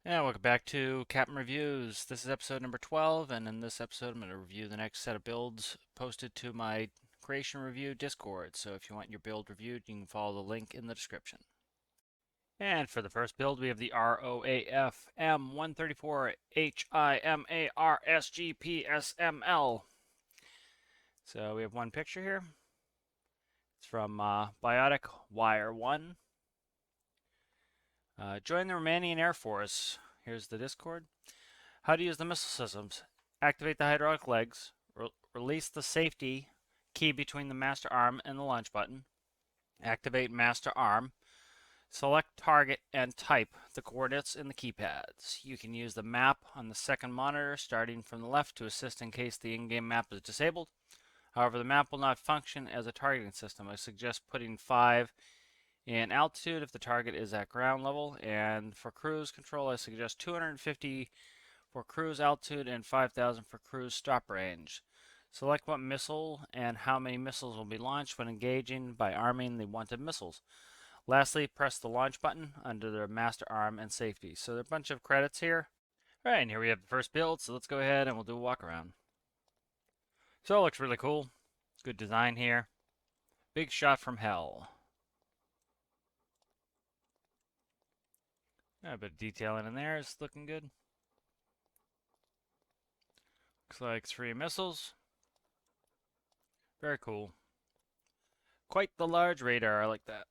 Yeah, welcome back to Captain Reviews. This is episode number 12, and in this episode I'm going to review the next set of builds posted to my Creation Review Discord. So if you want your build reviewed, you can follow the link in the description. And for the first build, we have the ROAF M134 HIMARS GPSML. So we have one picture here. It's from Biotic Wire 1. Join the Romanian Air Force. Here's the Discord. How to use the missile systems. Activate the hydraulic legs. Release the safety key between the master arm and the launch button. Activate master arm. Select target and type the coordinates in the keypads. You can use the map on the second monitor starting from the left to assist in case the in-game map is disabled. However, the map will not function as a targeting system. I suggest putting 5 in altitude if the target is at ground level, and for cruise control I suggest 250 for cruise altitude and 5,000 for cruise stop range. Select what missile and how many missiles will be launched when engaging by arming the wanted missiles. Lastly, press the launch button under the master arm and safety. So there are a bunch of credits here. Alright, and here we have the first build, so let's go ahead and we'll do a walk around. So it looks really cool. Good design here. Big shot from hell. A bit of detailing in there is looking good. Looks like 3 missiles. Very cool. Quite the large radar, I like that.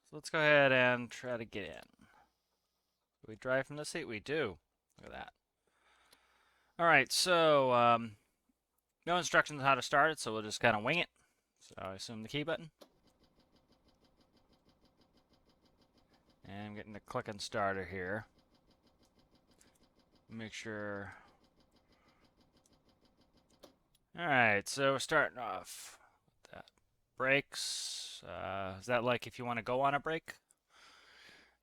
So let's go ahead and try to get in. Do we drive from the seat? We do. Look at that. Alright, so no instructions on how to start it, so we'll just kind of wing it. So I assume the key button. And I'm getting the clicking starter here. Make sure. Alright, so we're starting off with that. Brakes. Is that like if you want to go on a brake?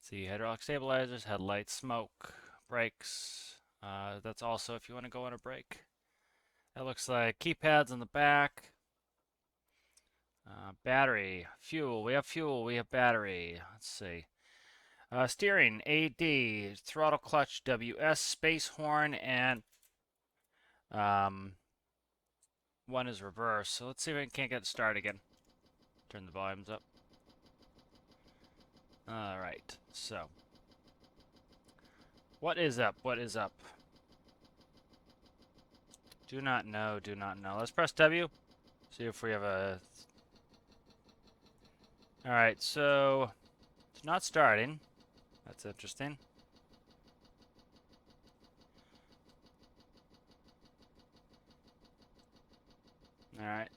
See, hydraulic stabilizers, headlights, smoke, brakes. That's also if you want to go on a brake. That looks like keypads in the back. Battery, fuel. We have fuel, we have battery. Let's see. Steering, AD, throttle clutch, WS, space horn, and one is reverse. So let's see if I can't get it started again. Turn the volumes up. Alright, so. What is up? What is up? Do not know, do not know. Let's press W. See if we have a... Alright, so... It's not starting. That's interesting. Alright.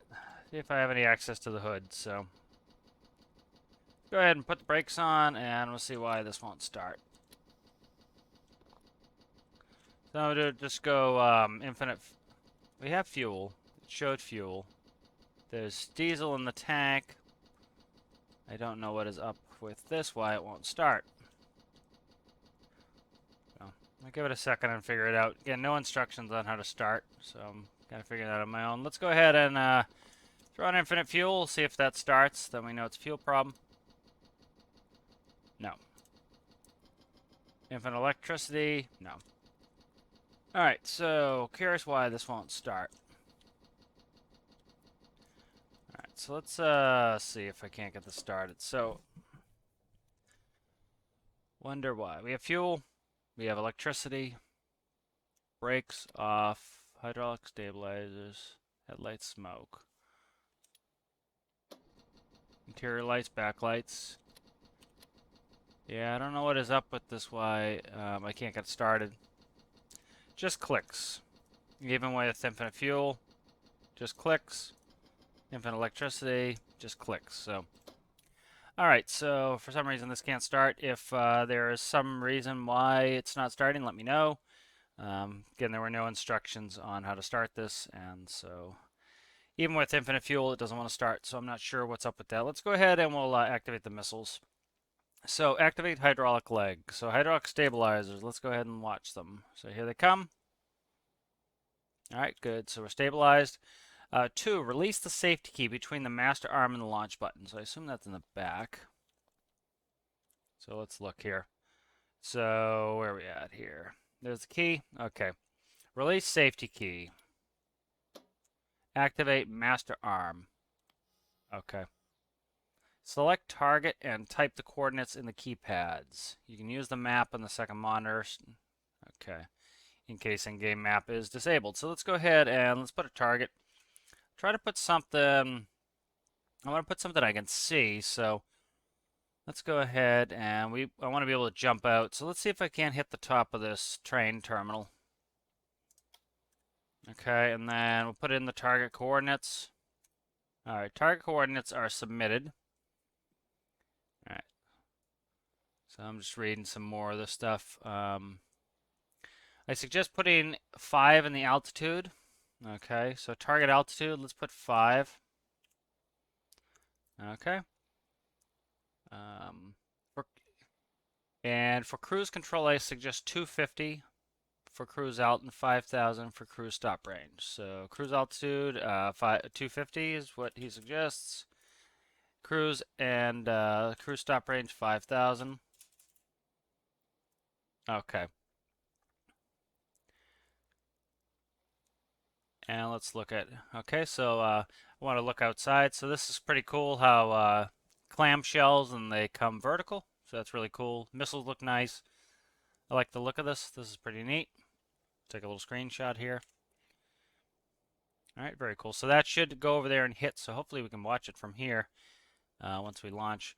See if I have any access to the hood, so... Go ahead and put the brakes on, and we'll see why this won't start. So we'll just go infinite... We have fuel. It showed fuel. There's diesel in the tank. I don't know what is up with this, why it won't start. So, I'll give it a second and figure it out. Again, no instructions on how to start, so I'm kind of figuring that out on my own. Let's go ahead and throw on infinite fuel, see if that starts. Then we know it's a fuel problem. No. Infinite electricity? No. Alright, so curious why this won't start. Alright, so let's see if I can't get this started. So, wonder why. We have fuel, we have electricity, brakes off, hydraulic stabilizers, headlights, smoke. Interior lights, backlights. Yeah, I don't know what is up with this, why I can't get started. Just clicks. Even with infinite fuel, just clicks. Infinite electricity, just clicks. So, alright, so for some reason this can't start. If there is some reason why it's not starting, let me know. Again, there were no instructions on how to start this, and so even with infinite fuel, it doesn't want to start, so I'm not sure what's up with that. Let's go ahead and we'll activate the missiles. So activate hydraulic leg. So hydraulic stabilizers, let's go ahead and watch them. So here they come. Alright, good. So we're stabilized. 2, release the safety key between the master arm and the launch button. So I assume that's in the back. So let's look here. So where are we at here? There's the key. Okay. Release safety key. Activate master arm. Okay. Select target and type the coordinates in the keypads. You can use the map on the second monitor. Okay. In case in-game map is disabled. So let's go ahead and let's put a target. Try to put something. I want to put something I can see. So let's go ahead and I want to be able to jump out. So let's see if I can't hit the top of this train terminal. Okay, and then we'll put in the target coordinates. All right, target coordinates are submitted. All right. So I'm just reading some more of this stuff. I suggest putting 5 in the altitude. Okay, so target altitude, let's put 5. Okay. And for cruise control, I suggest 250 for cruise alt and 5,000 for cruise stop range. So cruise altitude, 250 is what he suggests. Cruise and cruise stop range 5,000. Okay. And let's look at, okay, so I want to look outside. So this is pretty cool how clamshells and they come vertical. So that's really cool. Missiles look nice. I like the look of this. This is pretty neat. Take a little screenshot here. All right, very cool. So that should go over there and hit. So hopefully we can watch it from here once we launch.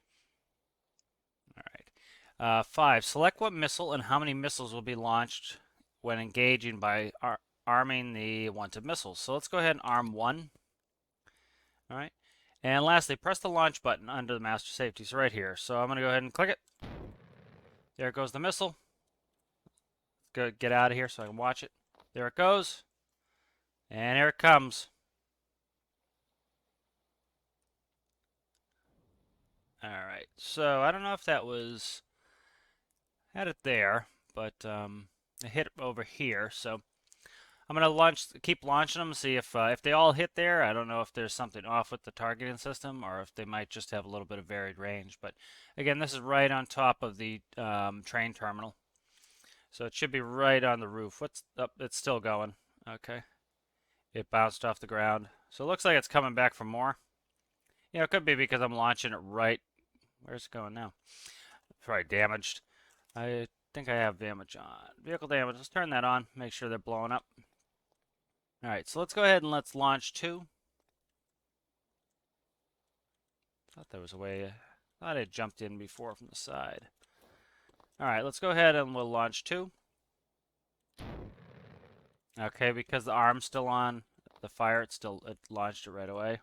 All right. 5, select what missile and how many missiles will be launched when engaging by arming the wanted missiles. So let's go ahead and arm 1. All right. And lastly, press the launch button under the master safety. So right here. So I'm going to go ahead and click it. There goes the missile. Go get out of here so I can watch it. There it goes. And here it comes. All right. So I don't know if that was had it there, but I hit over here. So I'm gonna keep launching them, see if they all hit there. I don't know if there's something off with the targeting system, or if they might just have a little bit of varied range. But again, this is right on top of the train terminal, so it should be right on the roof. What's up? It's still going. Okay, it bounced off the ground, so it looks like it's coming back for more. Yeah, it could be because I'm launching it right. Where's it going now? Probably damaged. I think I have damage on. Vehicle damage. Let's turn that on. Make sure they're blowing up. All right, so let's go ahead and let's launch 2. Thought there was a way. Thought I jumped in before from the side. All right, let's go ahead and we'll launch 2. Okay, because the arm's still on the fire, it launched it right away.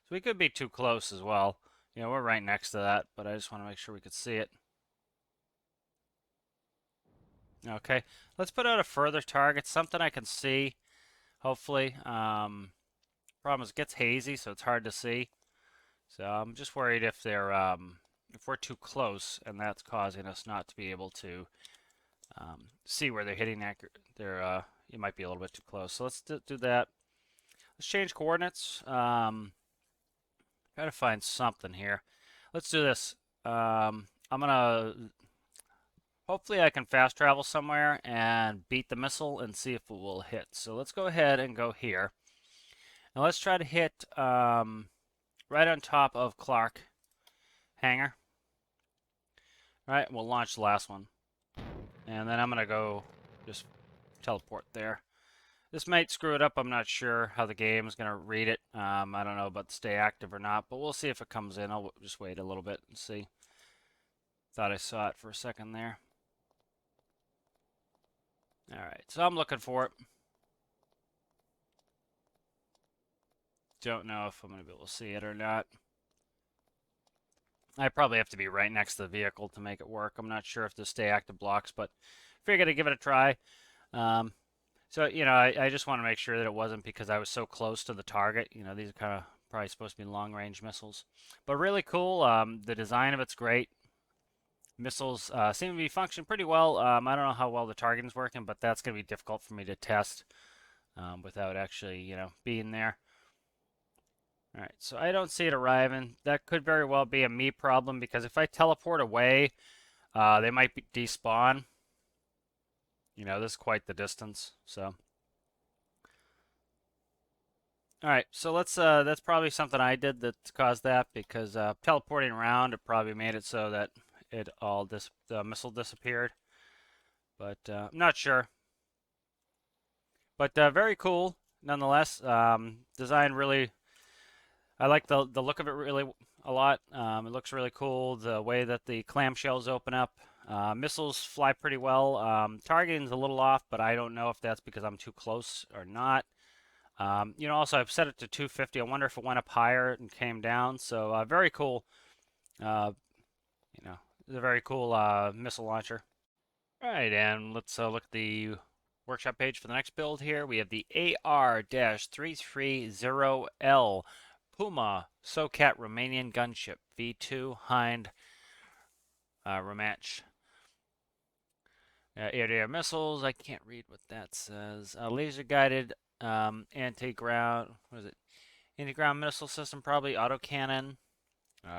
So we could be too close as well. You know, we're right next to that, but I just want to make sure we could see it. Okay, let's put out a further target, something I can see. Hopefully. Problem is it gets hazy, so it's hard to see. So I'm just worried if they're if we're too close, and that's causing us not to be able to see where they're hitting. You might be a little bit too close. So let's do that. Let's change coordinates. Try to find something here. Let's do this. I'm gonna. Hopefully I can fast travel somewhere and beat the missile and see if it will hit. So let's go ahead and go here. Now let's try to hit right on top of Clark hangar. All right, we'll launch the last one. And then I'm going to go just teleport there. This might screw it up. I'm not sure how the game is going to read it. I don't know about stay active or not, but we'll see if it comes in. I'll just wait a little bit and see. Thought I saw it for a second there. All right, so I'm looking for it. Don't know if I'm going to be able to see it or not. I probably have to be right next to the vehicle to make it work. I'm not sure if the stay active blocks, but figured I'd give it a try. So, you know, I just want to make sure that it wasn't because I was so close to the target. You know, these are kind of probably supposed to be long-range missiles. But really cool. The design of it's great. Missiles seem to be functioning pretty well. I don't know how well the targeting's working, but that's going to be difficult for me to test without actually, you know, being there. All right, so I don't see it arriving. That could very well be a me problem because if I teleport away, they might despawn. You know, this is quite the distance. So, all right. So that's probably something I did that caused that because teleporting around it probably made it so that the missile disappeared. But I'm not sure. But very cool nonetheless. Design really, I like the look of it really a lot. It looks really cool. The way that the clamshells open up. Missiles fly pretty well. Targeting's a little off, but I don't know if that's because I'm too close or not. You know, also I've set it to 250. I wonder if it went up higher and came down. So very cool. Uh, you know, it's a very cool missile launcher. All right, and let's look at the workshop page for the next build here. We have the AR-330L Puma Socat Romanian gunship V2 Hind Romanch. Air-to-air missiles. I can't read what that says. Laser-guided anti-ground. What is it? Anti-ground missile system, probably autocannon.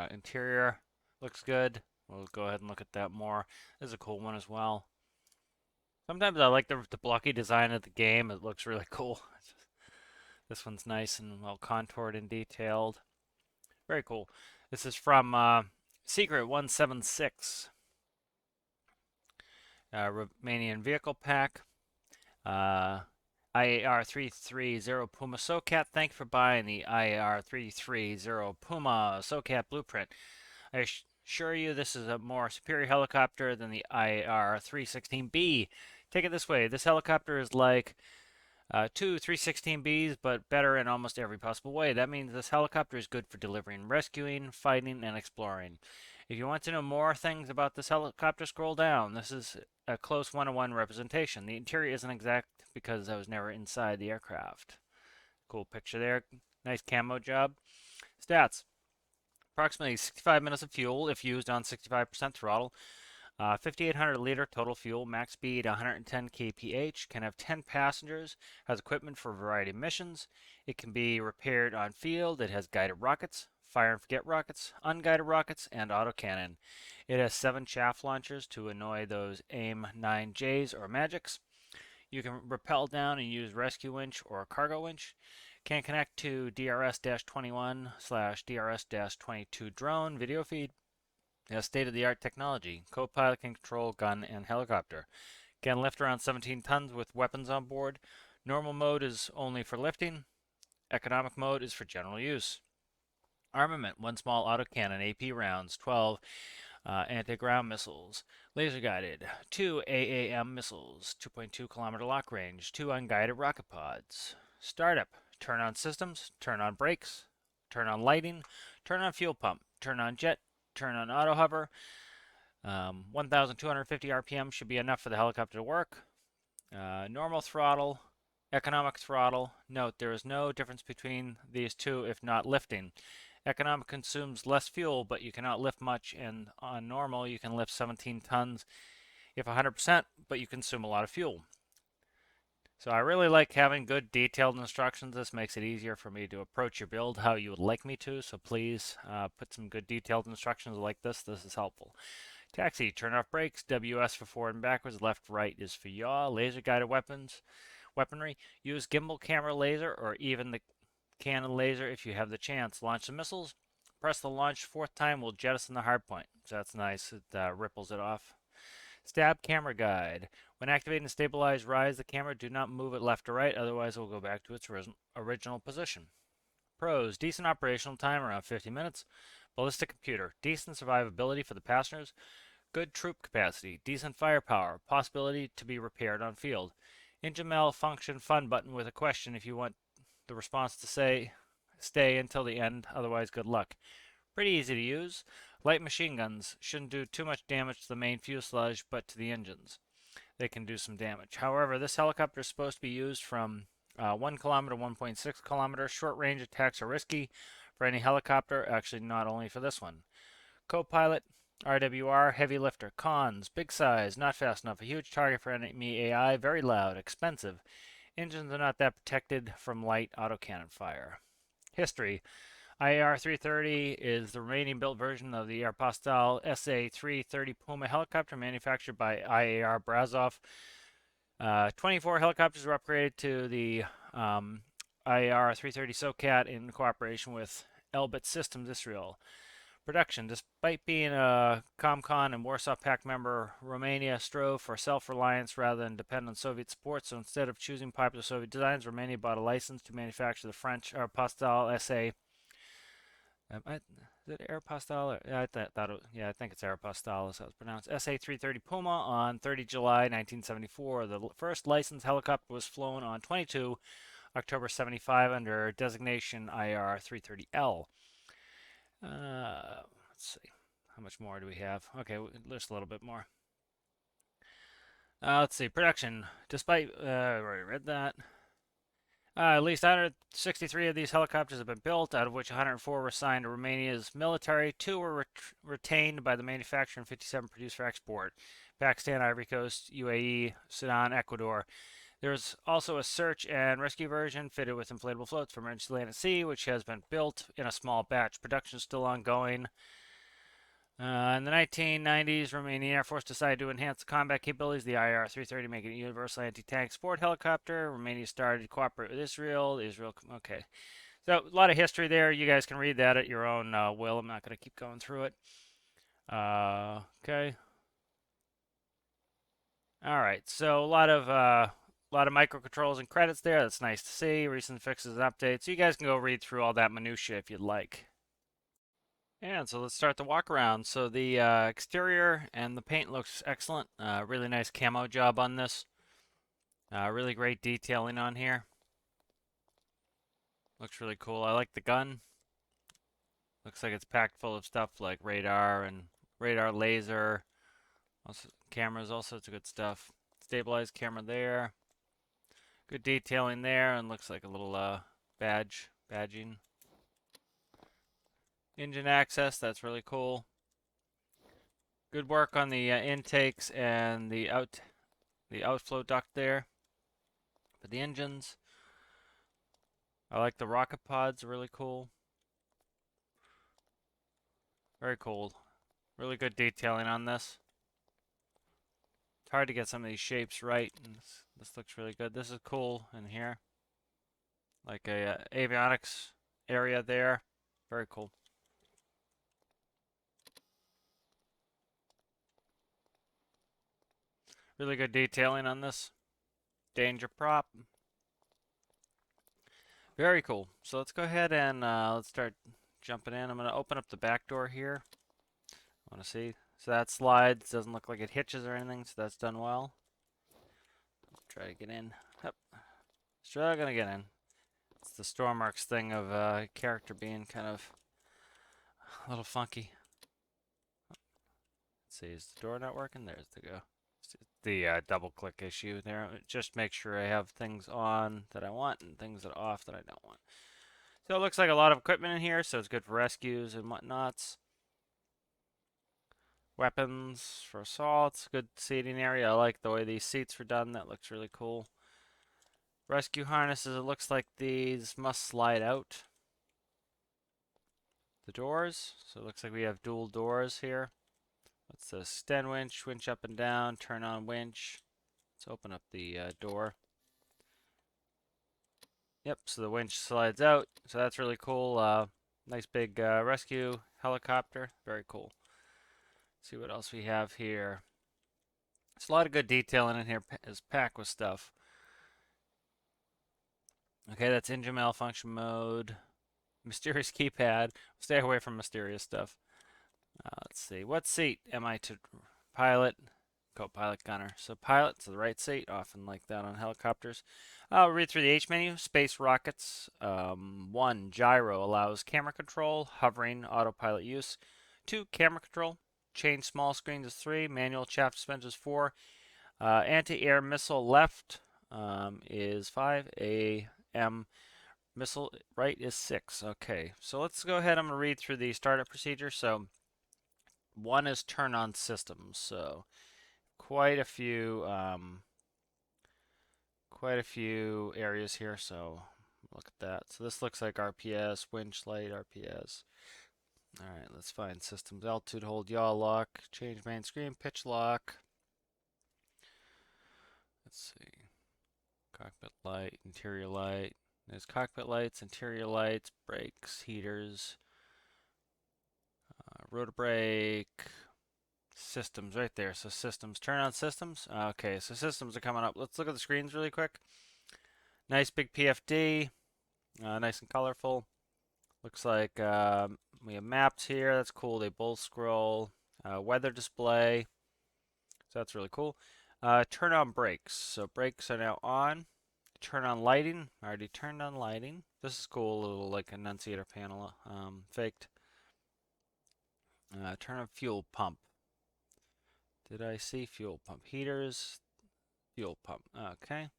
Interior looks good. We'll go ahead and look at that more. This is a cool one as well. Sometimes I like the blocky design of the game. It looks really cool. This one's nice and well contoured and detailed. Very cool. This is from Secret 176. Romanian vehicle pack. IAR-330 Puma Socat. Thank you for buying the IAR-330 Puma Socat blueprint. I assure you this is a more superior helicopter than the IAR-316B. Take it this way, this helicopter is like two 316Bs, but better in almost every possible way. That means this helicopter is good for delivering, rescuing, fighting, and exploring. If you want to know more things about this helicopter, scroll down. This is a close one-on-one representation. The interior isn't exact because I was never inside the aircraft. Cool picture there. Nice camo job. Stats. Approximately 65 minutes of fuel if used on 65% throttle. 5,800 liter total fuel, max speed 110 kph, can have 10 passengers, has equipment for a variety of missions. It can be repaired on field. It has guided rockets, fire and forget rockets, unguided rockets, and autocannon. It has 7 chaff launchers to annoy those AIM-9Js or Magics. You can rappel down and use rescue winch or cargo winch. Can connect to DRS-21/DRS-22 drone video feed. It has state-of-the-art technology. Co-pilot can control gun and helicopter. Can lift around 17 tons with weapons on board. Normal mode is only for lifting. Economic mode is for general use. Armament: 1 small autocannon, AP rounds, 12 anti-ground missiles, laser-guided, 2 AAM missiles, 2.2 kilometer lock range, 2 unguided rocket pods. Startup: turn on systems, turn on brakes, turn on lighting, turn on fuel pump, turn on jet, turn on auto hover. 1,250 RPM should be enough for the helicopter to work. Normal throttle, economic throttle. Note, there is no difference between these two if not lifting. Economic consumes less fuel, but you cannot lift much, and on normal you can lift 17 tons if 100%, but you consume a lot of fuel. So I really like having good detailed instructions. This makes it easier for me to approach your build how you would like me to, so please put some good detailed instructions like this. This is helpful. Taxi: turn off brakes, WS for forward and backwards, left, right is for yaw. Laser guided weaponry, use gimbal camera laser or even the cannon laser if you have the chance. Launch the missiles, press the launch 4th time will jettison the hardpoint. So that's nice, it ripples it off. Stab camera guide. When activating and stabilize, rise the camera. Do not move it left or right, otherwise it will go back to its original position. Pros: decent operational time, around 50 minutes. Ballistic computer: decent survivability for the passengers. Good troop capacity. Decent firepower. Possibility to be repaired on field. Engine malfunction fun button with a question if you want the response to say stay until the end, otherwise good luck. Pretty easy to use. Light machine guns shouldn't do too much damage to the main fuselage, but to the engines. They can do some damage. However, this helicopter is supposed to be used from 1 kilometer, 1.6 kilometers. Short range attacks are risky for any helicopter, actually not only for this one. Co-pilot, RWR, heavy lifter. Cons: big size, not fast enough, a huge target for enemy AI, very loud, expensive. Engines are not that protected from light autocannon fire. History: IAR-330 is the Romanian-built version of the Aeropostale SA-330 Puma helicopter manufactured by IAR Brazov. 24 helicopters were upgraded to the IR-330 Socat in cooperation with Elbit Systems Israel. Production. Despite being a ComCon and Warsaw Pact member, Romania strove for self-reliance rather than depend on Soviet support. So instead of choosing popular Soviet designs, Romania bought a license to manufacture the French Aeropostale SA. Is it Aeropostale? Yeah, I think it's Aeropostale, as it's pronounced. SA-330 Puma on 30 July 1974. The first licensed helicopter was flown on 22 October 75 under designation IR-330L. Let's see. How much more do we have? Okay, just a little bit more. Let's see. Production. Despite, I already read that. At least 163 of these helicopters have been built, out of which 104 were assigned to Romania's military. 2 were retained by the manufacturer and 57 produced for export. Pakistan, Ivory Coast, UAE, Sudan, Ecuador. There's also a search and rescue version fitted with inflatable floats for emergency land at sea, which has been built in a small batch. Production is still ongoing. In the 1990s, Romanian Air Force decided to enhance the combat capabilities of the IR-330, making it a universal anti-tank support helicopter. Romania started to cooperate with Israel. Okay. So a lot of history there. You guys can read that at your own will. I'm not going to keep going through it. Okay. All right. So a lot of microcontrols and credits there. That's nice to see. Recent fixes and updates. So you guys can go read through all that minutia if you'd like. And so let's start the walk around. So the exterior and the paint looks excellent. Really nice camo job on this. Really great detailing on here. Looks really cool. I like the gun. Looks like it's packed full of stuff like radar and radar laser. Also, cameras, all sorts of good stuff. Stabilized camera there. Good detailing there, and looks like a little badging. Engine access, that's really cool. Good work on the intakes and the outflow duct there for the engines. I like the rocket pods, really cool. Very cool. Really good detailing on this. It's hard to get some of these shapes right, and this looks really good. This is cool in here. Like a avionics area there. Very cool. Really good detailing on this. Danger prop. Very cool. So let's go ahead and let's start jumping in. I'm going to open up the back door here. I want to see. So that slides. Doesn't look like it hitches or anything, so that's done well. Try to get in. Yep. Struggling to get in. It's the Stormworks thing of character being kind of a little funky. Let's see, is the door not working? There's the go. The double click issue there. Just make sure I have things on that I want and things that are off that I don't want. So it looks like a lot of equipment in here, so it's good for rescues and whatnots. Weapons for assaults, good seating area. I like the way these seats were done. That looks really cool. Rescue harnesses, it looks like these must slide out the doors. So it looks like we have dual doors here. What's this? Extend winch, winch up and down, turn on winch. Let's open up the door. Yep, so the winch slides out. So that's really cool. Nice big rescue helicopter. Very cool. Let's see what else we have here. There's a lot of good detailing in here. It's packed with stuff. Okay, that's engine malfunction mode. Mysterious keypad. Stay away from mysterious stuff. Let's see. What seat am I to pilot? Co-pilot gunner. So pilot to the right seat, often like that on helicopters. I'll read through the H menu. Space rockets. 1. Gyro allows camera control, hovering, autopilot use. 2. Camera control. Change small screens is 3. Manual chaff suspension is 4. Anti-air missile left is 5. AM missile right is 6. Okay, so let's go ahead. I'm going to read through the startup procedure. So 1 is turn on systems. So quite a few areas here. So look at that. So this looks like RPS, winch light, RPS. All right, let's find systems. Altitude hold, yaw lock, change main screen, pitch lock. Let's see. Cockpit light, interior light. There's cockpit lights, interior lights, brakes, heaters, rotor brake, systems right there. So systems, turn on systems. Okay, so systems are coming up. Let's look at the screens really quick. Nice big PFD, nice and colorful. Looks like we have maps here. That's cool. They both scroll. Weather display. So that's really cool. Turn on brakes. So brakes are now on. Turn on lighting. I already turned on lighting. This is cool. A little like annunciator panel faked. Turn on fuel pump. Did I see fuel pump? Heaters. Fuel pump. Okay.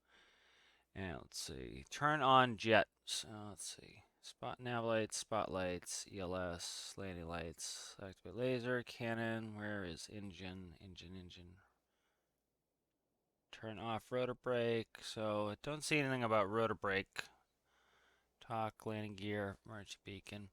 And let's see. Turn on jet. So let's see. Spot nav lights, spotlights, ELS, landing lights, activate laser, cannon. Where is engine? Engine. Turn off rotor brake. So I don't see anything about rotor brake. Talk, landing gear, emergency beacon.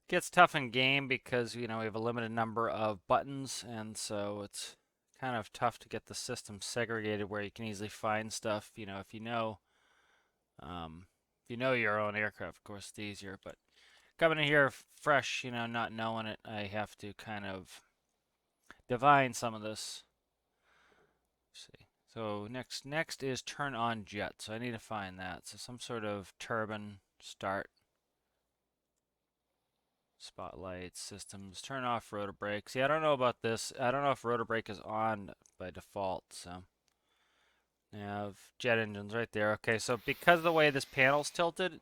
Gets tough in game because, you know, we have a limited number of buttons, and so it's kind of tough to get the system segregated where you can easily find stuff. You know, if you know your own aircraft, of course, it's easier. But coming in here fresh, you know, not knowing it, I have to kind of divine some of this. Let's see. So next is turn on jet. So I need to find that. So some sort of turbine start. Spotlights, systems, turn off rotor brake. See, I don't know about this. I don't know if rotor brake is on by default. So nav, jet engines right there. Okay, so because of the way this panel's tilted,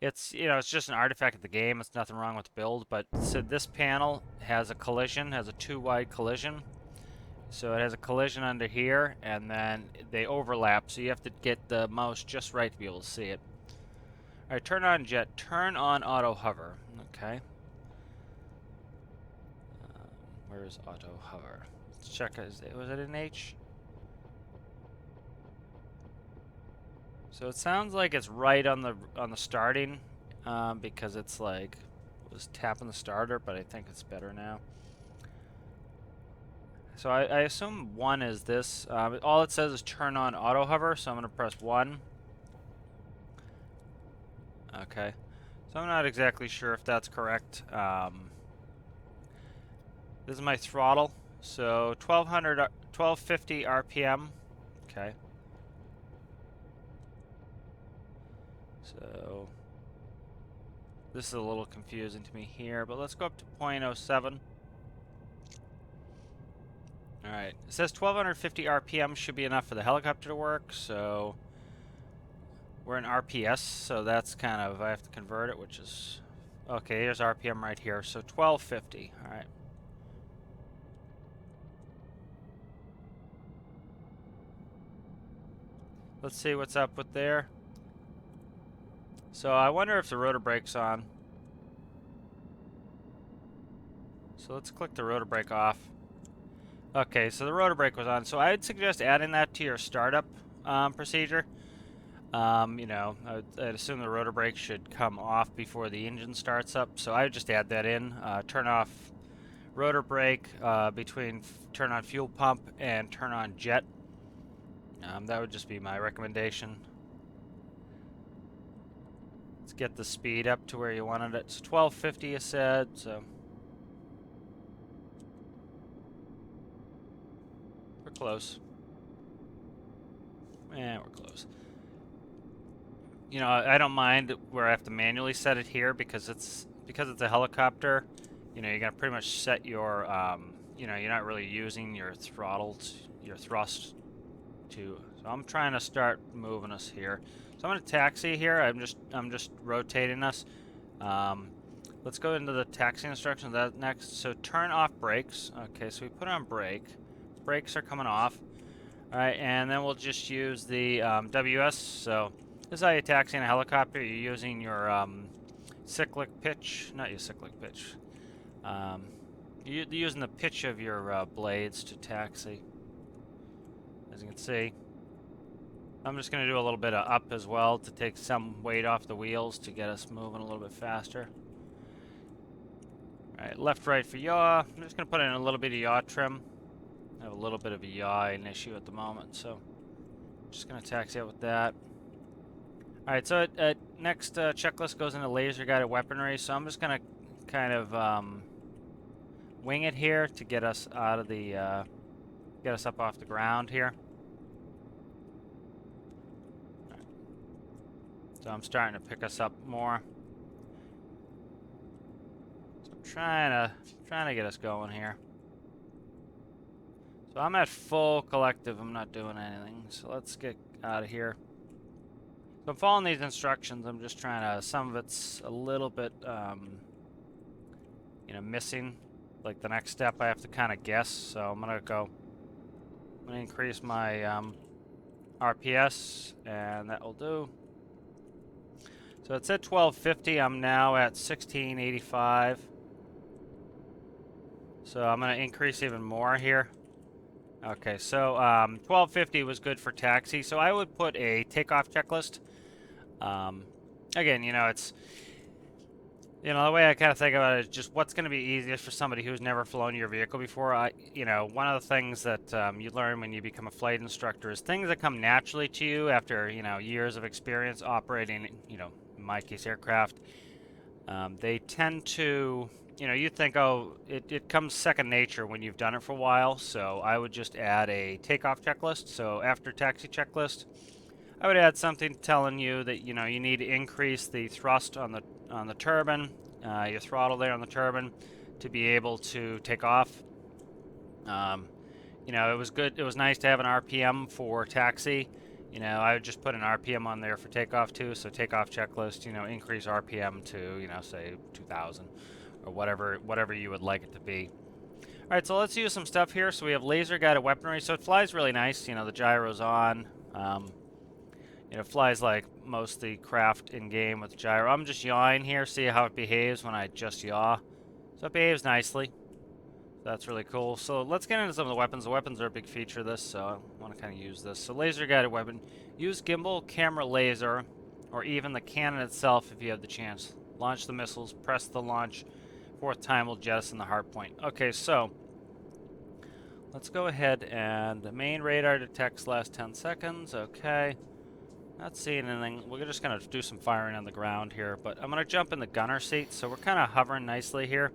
it's, you know, it's just an artifact of the game. It's nothing wrong with the build, but so this panel has a collision, has a 2-wide collision. So it has a collision under here, and then they overlap. So you have to get the mouse just right to be able to see it. All right, turn on jet. Turn on auto hover. Okay. Where is auto hover? Let's check. Was it in H? So it sounds like it's right on the starting, because it's like it was tapping the starter, but I think it's better now. So I assume 1 is this. All it says is turn on auto hover, so I'm gonna press 1. Okay. So I'm not exactly sure if that's correct. This is my throttle. So 1250 RPM. Okay. So this is a little confusing to me here, but let's go up to 0.07. Alright. It says 1250 RPM should be enough for the helicopter to work, so we're in RPS, so that's kind of, I have to convert it, which is, okay, here's RPM right here, so 1250, alright. Let's see what's up with there. So I wonder if the rotor brake's on. So let's click the rotor brake off. Okay, so the rotor brake was on, so I'd suggest adding that to your startup procedure. You know, I'd assume the rotor brake should come off before the engine starts up, so I would just add that in. Turn off rotor brake between turn on fuel pump and turn on jet. That would just be my recommendation. Let's get the speed up to where you wanted it. It's 1250, you said, so we're close. Yeah, we're close. You know, I don't mind where I have to manually set it here because it's a helicopter. You know, you're gonna pretty much set your, you know, you're not really using your throttles, your thrust to. So I'm trying to start moving us here. So I'm gonna taxi here. I'm just rotating us. Let's go into the taxi instructions. That next. So turn off brakes. Okay, so we put on brake. Brakes are coming off. All right, and then we'll just use the WS. So this is how you taxi in a helicopter. You're using your cyclic pitch, not your cyclic pitch. You're using the pitch of your blades to taxi. As you can see, I'm just going to do a little bit of up as well to take some weight off the wheels to get us moving a little bit faster. All right, left, right for yaw. I'm just going to put in a little bit of yaw trim. I have a little bit of a yaw issue at the moment, so just gonna taxi out with that. Alright, so next checklist goes into laser guided weaponry, so I'm just gonna kind of wing it here to get us out of the get us up off the ground here. Right. So I'm starting to pick us up more. So I'm trying to get us going here. So I'm at full collective. I'm not doing anything. So let's get out of here. So I'm following these instructions. I'm just trying to. Some of it's a little bit, you know, missing. Like the next step, I have to kind of guess. So I'm gonna increase my RPS, and that will do. So it's at 1250. I'm now at 1685. So I'm gonna increase even more here. Okay, so 1250 was good for taxi. So I would put a takeoff checklist. Again, you know, it's, you know, the way I kind of think about it is just what's going to be easiest for somebody who's never flown your vehicle before. You know, one of the things that you learn when you become a flight instructor is things that come naturally to you after, you know, years of experience operating, you know, in my case, aircraft. They tend to, you know, you think, oh, it comes second nature when you've done it for a while. So I would just add a takeoff checklist. So after taxi checklist, I would add something telling you that, you know, you need to increase the thrust on the turbine, your throttle there on the turbine, to be able to take off. You know, it was good. It was nice to have an RPM for taxi. You know, I would just put an RPM on there for takeoff too. So takeoff checklist, you know, increase RPM to, you know, say 2,000 or whatever you would like it to be. All right, so let's use some stuff here. So we have laser guided weaponry. So it flies really nice. You know, the gyro's on. You know, it flies like most of the craft in game with gyro. I'm just yawing here, see how it behaves when I just yaw. So it behaves nicely. That's really cool. So let's get into some of the weapons. The weapons are a big feature of this, so I want to kind of use this. So laser guided weapon. Use gimbal, camera, laser, or even the cannon itself if you have the chance. Launch the missiles, press the launch. Fourth time will jettison the hard point. Okay, so let's go ahead and the main radar detects last 10 seconds. Okay. Not seeing anything. We're just going to do some firing on the ground here, but I'm going to jump in the gunner seat, so we're kind of hovering nicely here.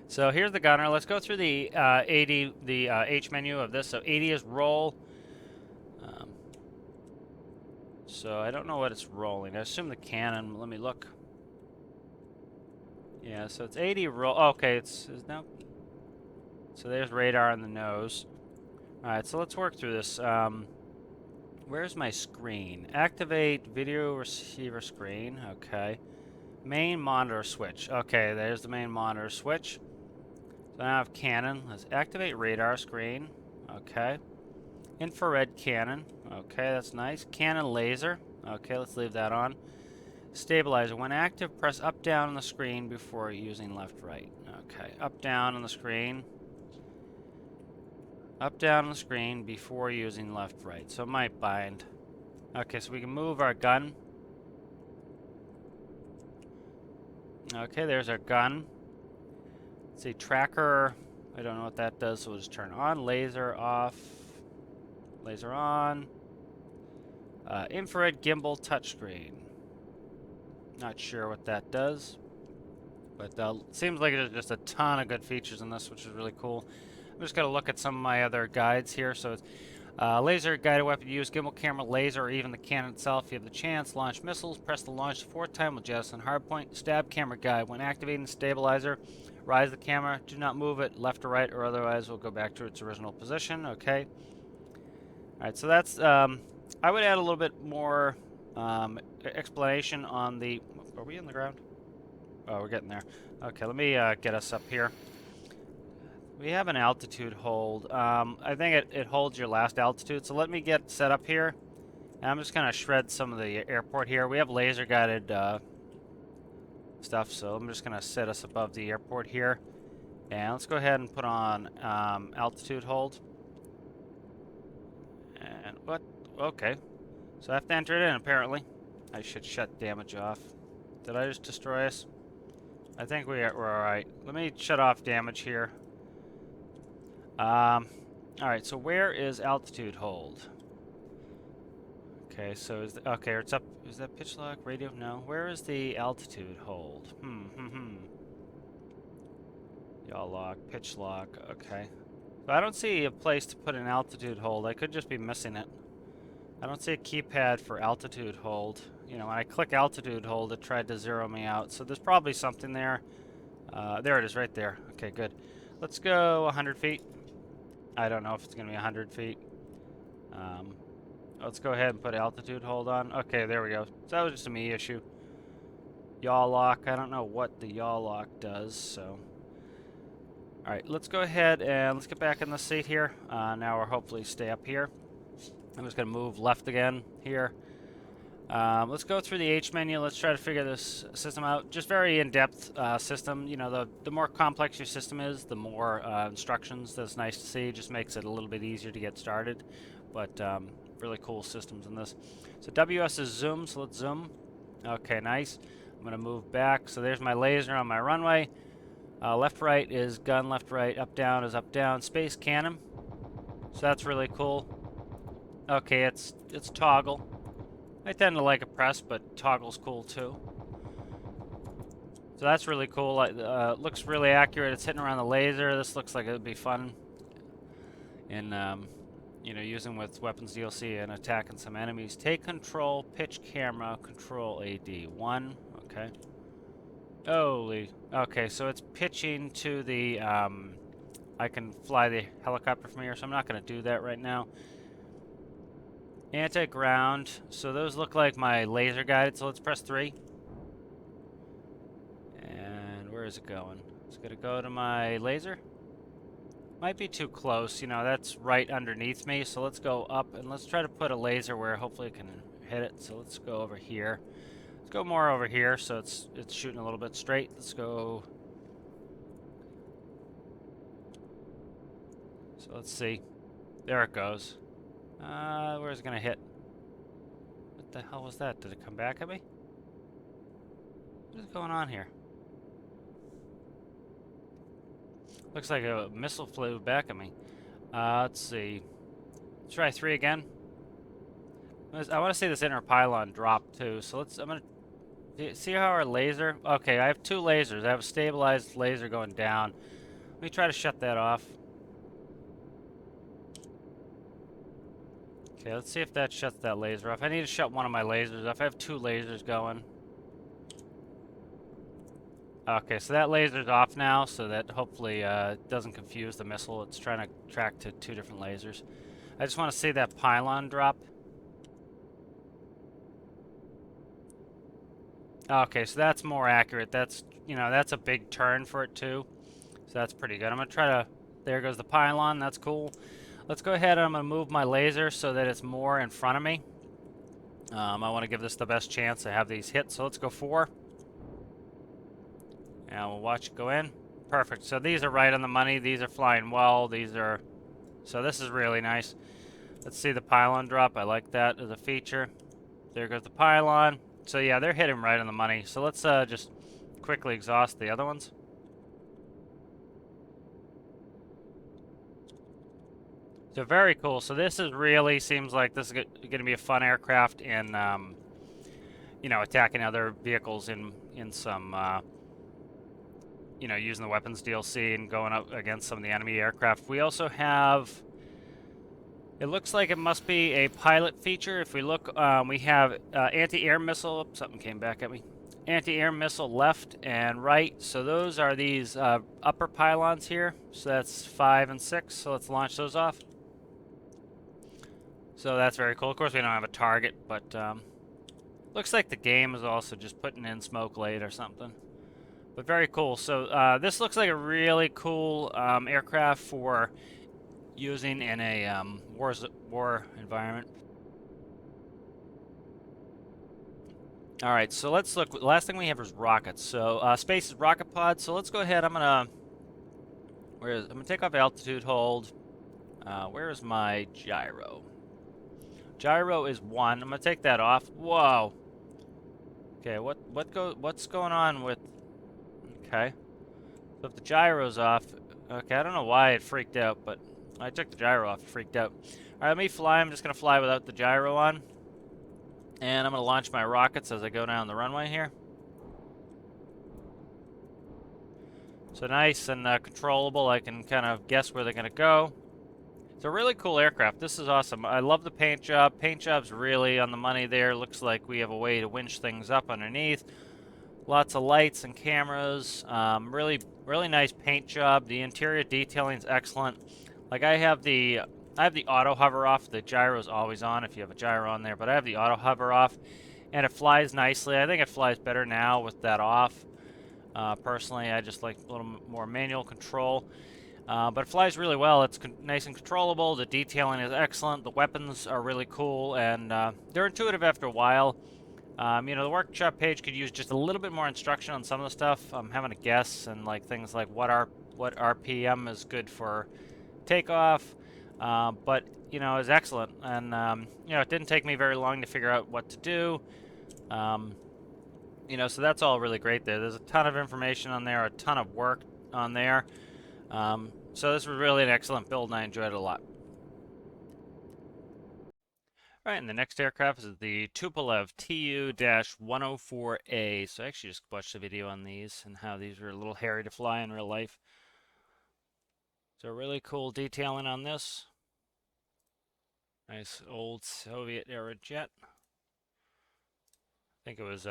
So here's the gunner. Let's go through the 80, the H menu of this. So 80 is roll. So I don't know what it's rolling. I assume the cannon. Let me look. Yeah, so it's 80 roll. Oh, okay, it's now. So there's radar on the nose. All right, so let's work through this. Where's my screen? Activate video receiver screen. Okay. Main monitor switch. Okay, there's the main monitor switch. So now I have cannon. Let's activate radar screen. Okay. Infrared cannon. Okay, that's nice. Cannon laser. Okay, let's leave that on. Stabilizer. When active, press up down on the screen before using left right. Okay, up down on the screen. Up, down on the screen before using left, right. So it might bind. Okay, so we can move our gun. Okay, there's our gun. Let's see, tracker. I don't know what that does, so we'll just turn on. Laser off. Laser on. Infrared gimbal touchscreen. Not sure what that does. But seems like there's just a ton of good features in this, which is really cool. I'm just going to look at some of my other guides here. So it's laser guided weapon use, gimbal, camera, laser, or even the cannon itself. If you have the chance, launch missiles, press the launch the fourth time with jettison hardpoint. Stab camera guide. When activating the stabilizer, rise the camera. Do not move it left or right, or otherwise it will go back to its original position. Okay. All right, so that's, I would add a little bit more explanation on the, are we on the ground? Oh, we're getting there. Okay, let me get us up here. We have an altitude hold. I think it holds your last altitude, so let me get set up here. And I'm just going to shred some of the airport here. We have laser guided stuff, so I'm just going to set us above the airport here. And let's go ahead and put on altitude hold. And what? Okay. So I have to enter it in, apparently. I should shut damage off. Did I just destroy us? I think we're alright. Let me shut off damage here. Alright, so where is altitude hold? Okay, so okay, it's up. Is that pitch lock? Radio? No. Where is the altitude hold? Yaw lock, pitch lock. Okay. So I don't see a place to put an altitude hold. I could just be missing it. I don't see a keypad for altitude hold. You know, when I click altitude hold, it tried to zero me out. So there's probably something there. There it is, right there. Okay, good. Let's go 100 feet. I don't know if it's going to be 100 feet. Let's go ahead and put altitude hold on. Okay, there we go. So that was just a me issue. Yaw lock. I don't know what the yaw lock does, so. Alright, let's go ahead and let's get back in the seat here. Now we'll hopefully stay up here. I'm just going to move left again here. Let's go through the H menu. Let's try to figure this system out. Just very in-depth system. You know, the more complex your system is, the more instructions. That's nice to see. It just makes it a little bit easier to get started. But really cool systems in this. So WS is zoom, so let's zoom. Okay, nice. I'm going to move back. So there's my laser on my runway. Left, right is gun, left, right. Up, down is up, down. Space cannon. So that's really cool. Okay, it's toggle. I tend to like a press, but toggle's cool too. So that's really cool. Looks really accurate. It's hitting around the laser. This looks like it would be fun in, you know, using with weapons DLC and attacking some enemies. Take control, pitch camera, control AD. 1, okay. Holy, okay, so it's pitching to the, I can fly the helicopter from here, so I'm not going to do that right now. Anti-ground, so those look like my laser guided, so let's press 3. And where is it going? It's going to go to my laser. Might be too close, you know, that's right underneath me, so let's go up and let's try to put a laser where hopefully it can hit it. So let's go over here. Let's go more over here so it's shooting a little bit straight. Let's go. So let's see. There it goes. Where's it gonna hit? What the hell was that? Did it come back at me? What is going on here? Looks like a missile flew back at me. Let's see. Let's try 3 again. I want to see this inner pylon drop too. So I'm gonna see how our laser. Okay, I have 2 lasers. I have a stabilized laser going down. Let me try to shut that off. Okay, let's see if that shuts that laser off. I need to shut one of my lasers off. I have 2 lasers going. Okay, so that laser's off now, so that hopefully doesn't confuse the missile. It's trying to track to 2 different lasers. I just want to see that pylon drop. Okay, so that's more accurate. That's, you know, that's a big turn for it too. So that's pretty good. I'm going to try to, there goes the pylon. That's cool. Let's go ahead and I'm going to move my laser so that it's more in front of me. I want to give this the best chance to have these hit. So let's go 4. And we'll watch it go in. Perfect. So these are right on the money. These are flying well. These are, so this is really nice. Let's see the pylon drop. I like that as a feature. There goes the pylon. So yeah, they're hitting right on the money. So let's just quickly exhaust the other ones. So very cool. So this is really seems like this is going to be a fun aircraft in, you know, attacking other vehicles in some, you know, using the weapons DLC and going up against some of the enemy aircraft. We also have, it looks like it must be a pilot feature. If we look, we have anti-air missile. Something came back at me. Anti-air missile left and right. So those are these upper pylons here. So that's 5 and 6. So let's launch those off. So that's very cool. Of course, we don't have a target, but looks like the game is also just putting in smoke light or something. But very cool. So this looks like a really cool aircraft for using in a war environment. All right, so let's look. The last thing we have is rockets. So space is rocket pod. So let's go ahead. I'm gonna take off altitude hold. Where is my gyro? Gyro is 1. I'm gonna take that off. Whoa. Okay, what's going on with? Okay. So if the gyro's off, okay, I don't know why it freaked out, but I took the gyro off, it freaked out. All right, let me fly. I'm just gonna fly without the gyro on. And I'm going to launch my rockets as I go down the runway here. So nice and controllable. I can kind of guess where they're going to go. It's a really cool aircraft. This is awesome. I love the paint job. Paint job's really on the money there. Looks like we have a way to winch things up underneath. Lots of lights and cameras. Really nice paint job. The interior detailing is excellent. Like I have the auto hover off. The gyro is always on if you have a gyro on there, but I have the auto hover off, and it flies nicely. I think it flies better now with that off. Personally, I just like a little more manual control. But it flies really well. It's nice and controllable. The detailing is excellent. The weapons are really cool, and they're intuitive after a while. The workshop page could use just a little bit more instruction on some of the stuff. I'm having a guess, and like things like what RPM is good for takeoff. But is excellent, and it didn't take me very long to figure out what to do. So that's all really great there. There's a ton of information on there, a ton of work on there. So this was really an excellent build, and I enjoyed it a lot. All right, and the next aircraft is the Tupolev Tu-104A. So I actually just watched a video on these and how these were a little hairy to fly in real life. So really cool detailing on this. Nice old Soviet era jet. I think it was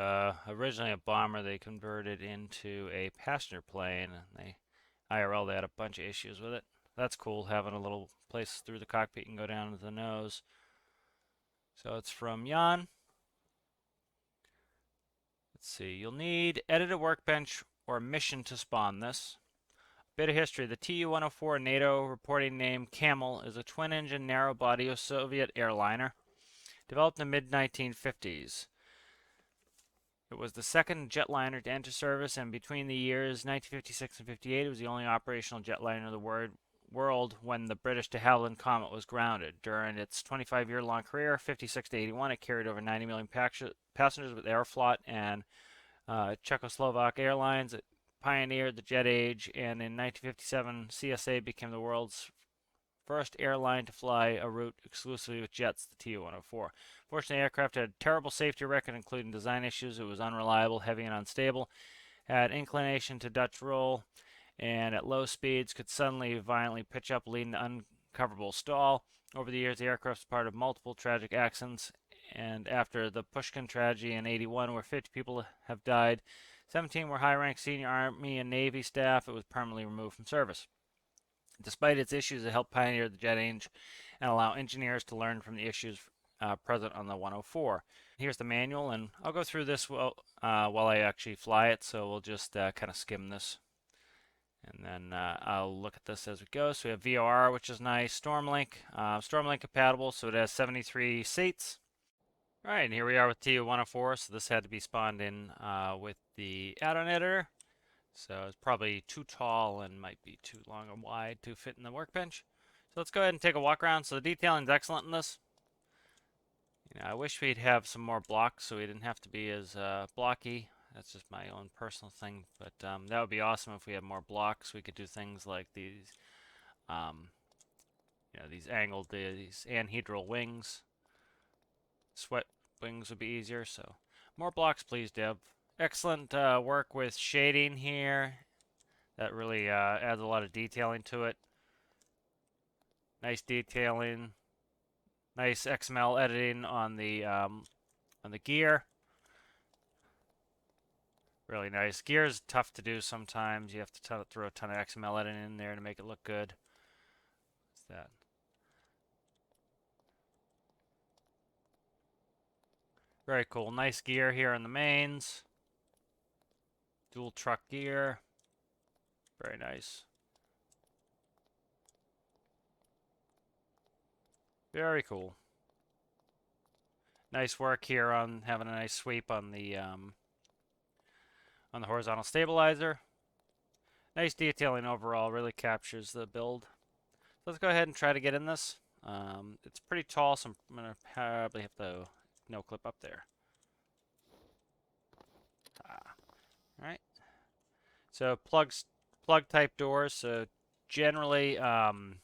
originally a bomber they converted into a passenger plane. And IRL, they had a bunch of issues with it. That's cool, having a little place through the cockpit and go down to the nose. So it's from Jan. Let's see, you'll need edited workbench or mission to spawn this. Bit of history, the Tu-104 NATO reporting name Camel is a twin-engine narrow-body Soviet airliner developed in the mid-1950s. It was the second jetliner to enter service, and between the years 1956 and 58, it was the only operational jetliner in the world when the British de Havilland Comet was grounded. During its 25-year-long career, 56 to 81, it carried over 90 million passengers with Aeroflot and Czechoslovak Airlines. It pioneered the jet age, and in 1957, CSA became the world's first airline to fly a route exclusively with jets, the Tu-104. Fortunately, the aircraft had a terrible safety record, including design issues. It was unreliable, heavy, and unstable, had inclination to Dutch roll, and at low speeds could suddenly violently pitch up, leading to uncoverable stall. Over the years, the aircraft was part of multiple tragic accidents, and after the Pushkin tragedy in 81, where 50 people have died, 17 were high-ranked senior Army and Navy staff. It was permanently removed from service. Despite its issues, it helped pioneer the jet age and allow engineers to learn from the issues present on the 104. Here's the manual, and I'll go through this while I actually fly it, so we'll just kind of skim this. And then I'll look at this as we go. So we have VOR, which is nice. Stormlink. Stormlink compatible, so it has 73 seats. All right, and here we are with Tu-104. So this had to be spawned in with the add-on editor. So it's probably too tall and might be too long and wide to fit in the workbench. So let's go ahead and take a walk around. So the detailing is excellent in this. I wish we'd have some more blocks so we didn't have to be as blocky. That's just my own personal thing, but that would be awesome if we had more blocks. We could do things like these, these angled, these anhedral wings. Sweat wings would be easier, so more blocks, please, Deb. Excellent work with shading here. That really adds a lot of detailing to it. Nice detailing. Nice XML editing on the gear. Really nice. Gear is tough to do sometimes. You have to throw a ton of XML editing in there to make it look good. What's that? Very cool. Nice gear here in the mains. Dual truck gear. Very nice. Very cool. Nice work here on having a nice sweep on the horizontal stabilizer. Nice detailing overall, really captures the build. So let's go ahead and try to get in this. It's pretty tall, so I'm going to probably have to no clip up there. Alright. So plug type doors. So generally, an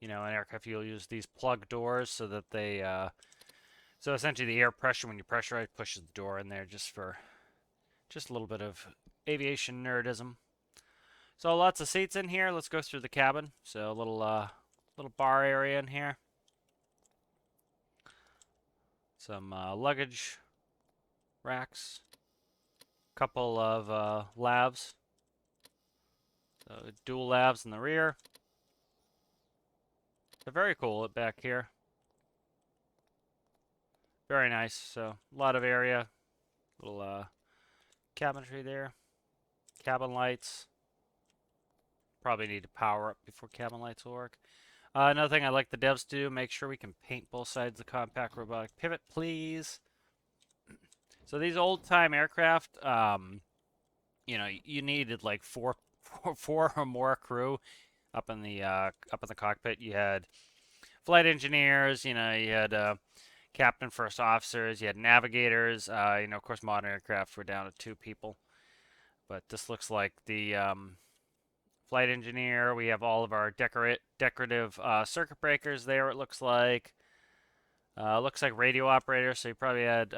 aircraft, you'll use these plug doors so that they So essentially the air pressure when you pressurize pushes the door in there just for just a little bit of aviation nerdism. So lots of seats in here. Let's go through the cabin. So a little bar area in here. Some luggage racks. Couple of lavs. So dual lavs in the rear. They're very cool back here. Very nice. So a lot of area. Little cabinetry there. Cabin lights. Probably need to power up before cabin lights will work. Another thing I like the devs to do, make sure we can paint both sides of the compact robotic pivot, please. So these old-time aircraft, you know, you needed like four or more crew up in the cockpit. You had flight engineers, you know, you had captain, first officers, you had navigators. You know, of course, modern aircraft were down to 2 people, but this looks like the flight engineer. We have all of our decorative circuit breakers there. It looks like radio operator. So you probably had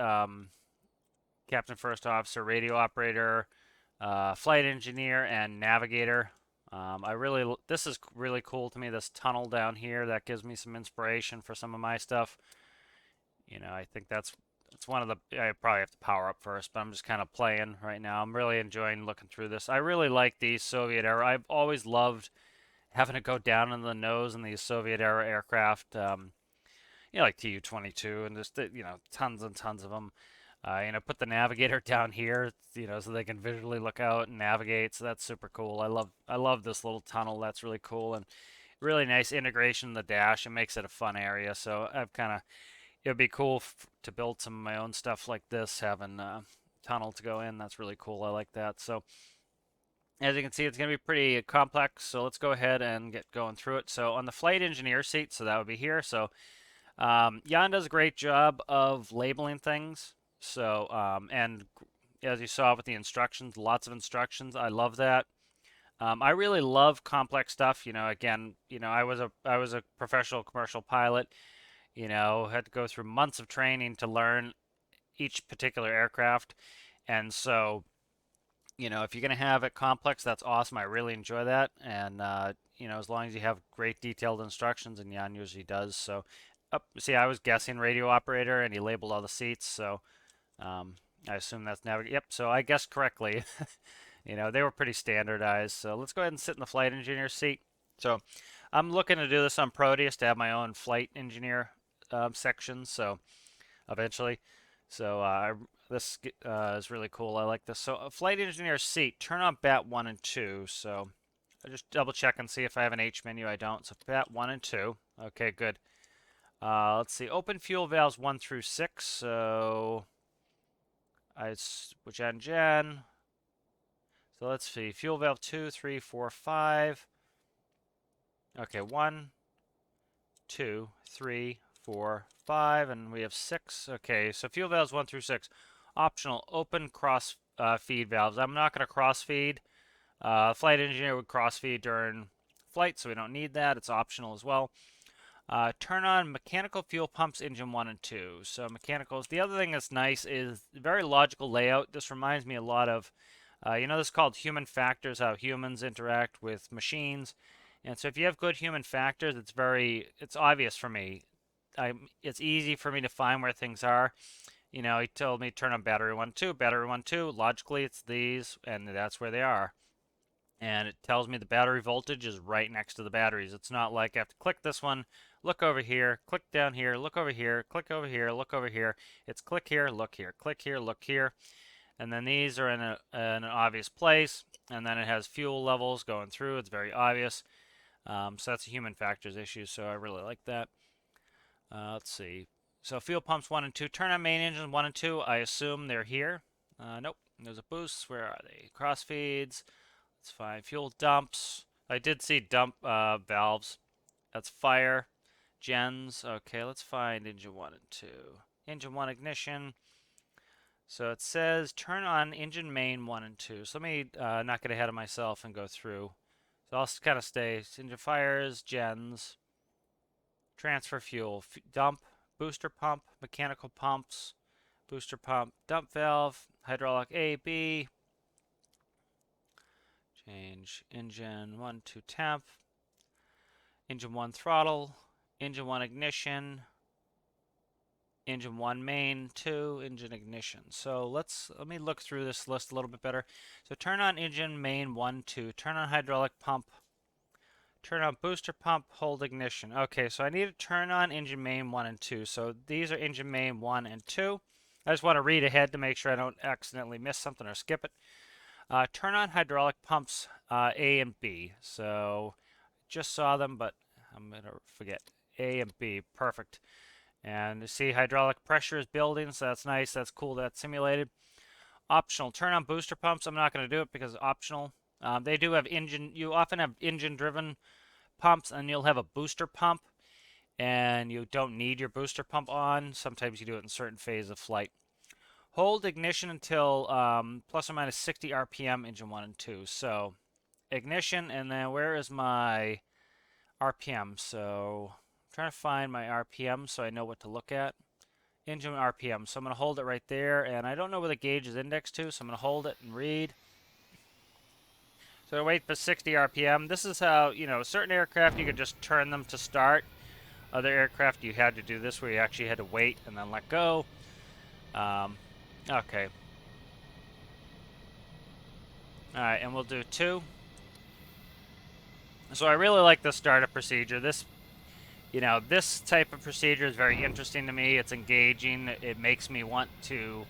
captain, first officer, radio operator, flight engineer, and navigator. This is really cool to me. This tunnel down here that gives me some inspiration for some of my stuff. You know, I think that's one of the. I probably have to power up first, but I'm just kind of playing right now. I'm really enjoying looking through this. I really like these Soviet era. I've always loved having to go down in the nose in these Soviet era aircraft. You know, like Tu-22 and just you know tons and tons of them. You know, put the navigator down here, you know, so they can visually look out and navigate. So that's super cool. I love this little tunnel. That's really cool and really nice integration in the dash. It makes it a fun area. So I've kind of it would be cool to build some of my own stuff like this, having a tunnel to go in. That's really cool. I like that. So as you can see, it's going to be pretty complex. So let's go ahead and get going through it. So on the flight engineer seat, so that would be here. So Jan does a great job of labeling things. So and as you saw with the instructions, lots of instructions. I love that. I really love complex stuff. You know, again, you know, I was a professional commercial pilot. You know, had to go through months of training to learn each particular aircraft. And so, you know, if you're going to have it complex, that's awesome. I really enjoy that. And, you know, as long as you have great detailed instructions, and Jan usually does. So, see, I was guessing radio operator, and he labeled all the seats. So, I assume that's navigate. Yep, so I guessed correctly. You know, they were pretty standardized. So let's go ahead and sit in the flight engineer seat. So I'm looking to do this on Proteus to have my own flight engineer section. So eventually, so this is really cool. I like this. So a flight engineer seat. Turn on BAT 1 and 2. So I just double check and see if I have an H menu. I don't. So BAT 1 and 2. Okay, good. Let's see. Open fuel valves 1 through 6. So which on gen. So let's see. Fuel valve 2, 3, 4, 5. Okay, 1, 2, 3, 4, 5, and we have 6. Okay, so fuel valves 1 through 6. Optional, open cross feed valves. I'm not going to cross feed. Flight engineer would cross feed during flight, so we don't need that. It's optional as well. Turn on mechanical fuel pumps, engine 1 and 2. So mechanicals. The other thing that's nice is very logical layout. This reminds me a lot of, you know, this is called human factors, how humans interact with machines. And so if you have good human factors, it's obvious for me. It's easy for me to find where things are. You know, he told me turn on battery 1, 2, battery 1, 2. Logically, it's these, and that's where they are. And it tells me the battery voltage is right next to the batteries. It's not like I have to click this one, look over here, click down here, look over here, click over here, look over here. It's click here, look here, click here, look here. And then these are in an obvious place. And then it has fuel levels going through. It's very obvious. So that's a human factors issue, so I really like that. Let's see. So fuel pumps 1 and 2. Turn on main engines 1 and 2. I assume they're here. Nope. There's a boost. Where are they? Cross feeds. That's fine. Fuel dumps. I did see dump valves. That's fire. Gens. Okay, let's find engine 1 and 2. Engine 1 ignition. So it says turn on engine main 1 and 2. So let me not get ahead of myself and go through. So I'll kind of stay engine fires, gens, transfer fuel, dump, booster pump, mechanical pumps, booster pump, dump valve, hydraulic A, B. Change engine 1 to temp, engine 1 throttle, engine 1 ignition, engine 1 main, 2 engine ignition. So let me look through this list a little bit better. So turn on engine main 1, 2, turn on hydraulic pump, turn on booster pump, hold ignition. Okay, so I need to turn on engine main 1 and 2. So these are engine main 1 and 2. I just want to read ahead to make sure I don't accidentally miss something or skip it. Turn on hydraulic pumps A and B. So just saw them, but I'm going to forget. A and B, perfect. And you see hydraulic pressure is building, so that's nice. That's cool. That's simulated. Optional, turn on booster pumps. I'm not going to do it because it's optional. They do have engine. You often have engine-driven pumps, and you'll have a booster pump, and you don't need your booster pump on. Sometimes you do it in certain phases of flight. Hold ignition until plus or minus 60 RPM, engine 1 and 2. So ignition, and then where is my RPM? So I'm trying to find my RPM so I know what to look at. Engine RPM. So I'm going to hold it right there, and I don't know where the gauge is indexed to, so I'm going to hold it and read. So I wait for 60 RPM. This is how, certain aircraft you could just turn them to start. Other aircraft you had to do this where you actually had to wait and then let go. Okay. Alright, and we'll do 2. So I really like the startup procedure. This type of procedure is very interesting to me. It's engaging. It makes me want to,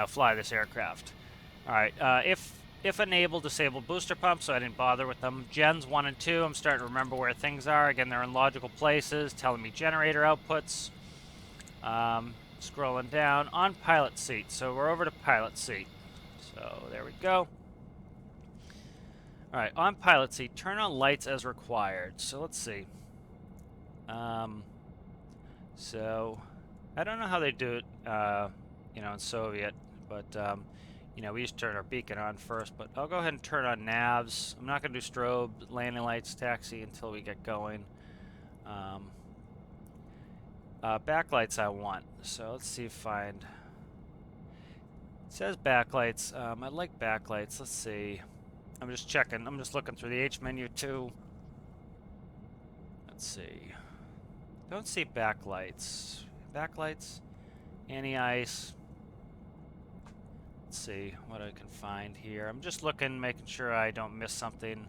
fly this aircraft. Alright, if enable, disable booster pumps, so I didn't bother with them. Gens 1 and 2, I'm starting to remember where things are. Again, they're in logical places, telling me generator outputs. Scrolling down, on pilot seat. So we're over to pilot seat. So there we go. Alright, on pilot seat, turn on lights as required. So let's see. So I don't know how they do it, in Soviet, but, we used to turn our beacon on first, but I'll go ahead and turn on navs. I'm not going to do strobe, landing lights, taxi until we get going. Backlights I want. So let's see if I find. It says backlights. I like backlights. Let's see. I'm just checking. I'm just looking through the H menu too. Let's see. Don't see backlights. Backlights. Anti-ice. Let's see what I can find here. I'm just looking, making sure I don't miss something.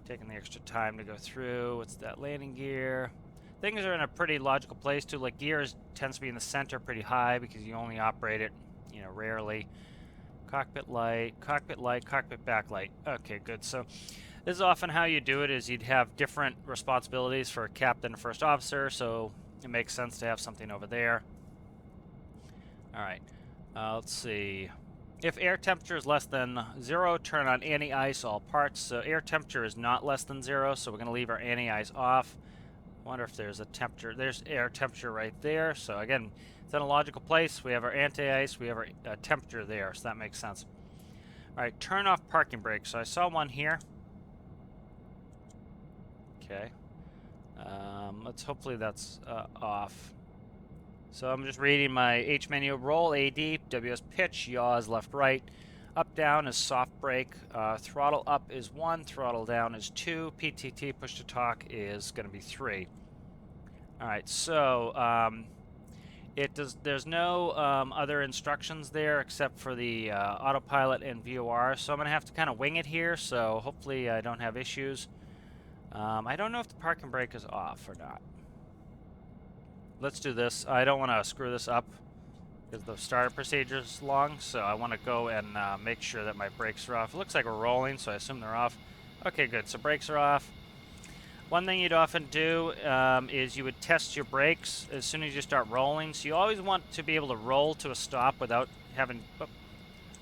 Taking the extra time to go through. What's that? Landing gear. Things are in a pretty logical place too. Like gears tends to be in the center pretty high because you only operate it, rarely. Cockpit light, cockpit backlight. Okay, good. So this is often how you do it is you'd have different responsibilities for a captain and first officer, so it makes sense to have something over there. Alright, let's see. If air temperature is less than 0, turn on anti-ice all parts. So air temperature is not less than 0, so we're going to leave our anti-ice off. Wonder if there's a temperature. There's air temperature right there. So again, it's in a logical place. We have our anti-ice. We have our temperature there. So that makes sense. All right, turn off parking brakes. So I saw one here. Okay. Let's hopefully that's off. So I'm just reading my H menu. Roll AD, WS pitch, yaw is left right. Up down is soft brake. Throttle up is 1. Throttle down is 2. PTT push to talk is going to be 3. All right. So there's no other instructions there except for the autopilot and VOR. So I'm going to have to kind of wing it here. So hopefully I don't have issues. I don't know if the parking brake is off or not. Let's do this. I don't want to screw this up because the startup procedure is long, so I want to go and make sure that my brakes are off. It looks like we're rolling, so I assume they're off. Okay, good. So brakes are off. One thing you'd often do is you would test your brakes as soon as you start rolling. So you always want to be able to roll to a stop without having... Oh,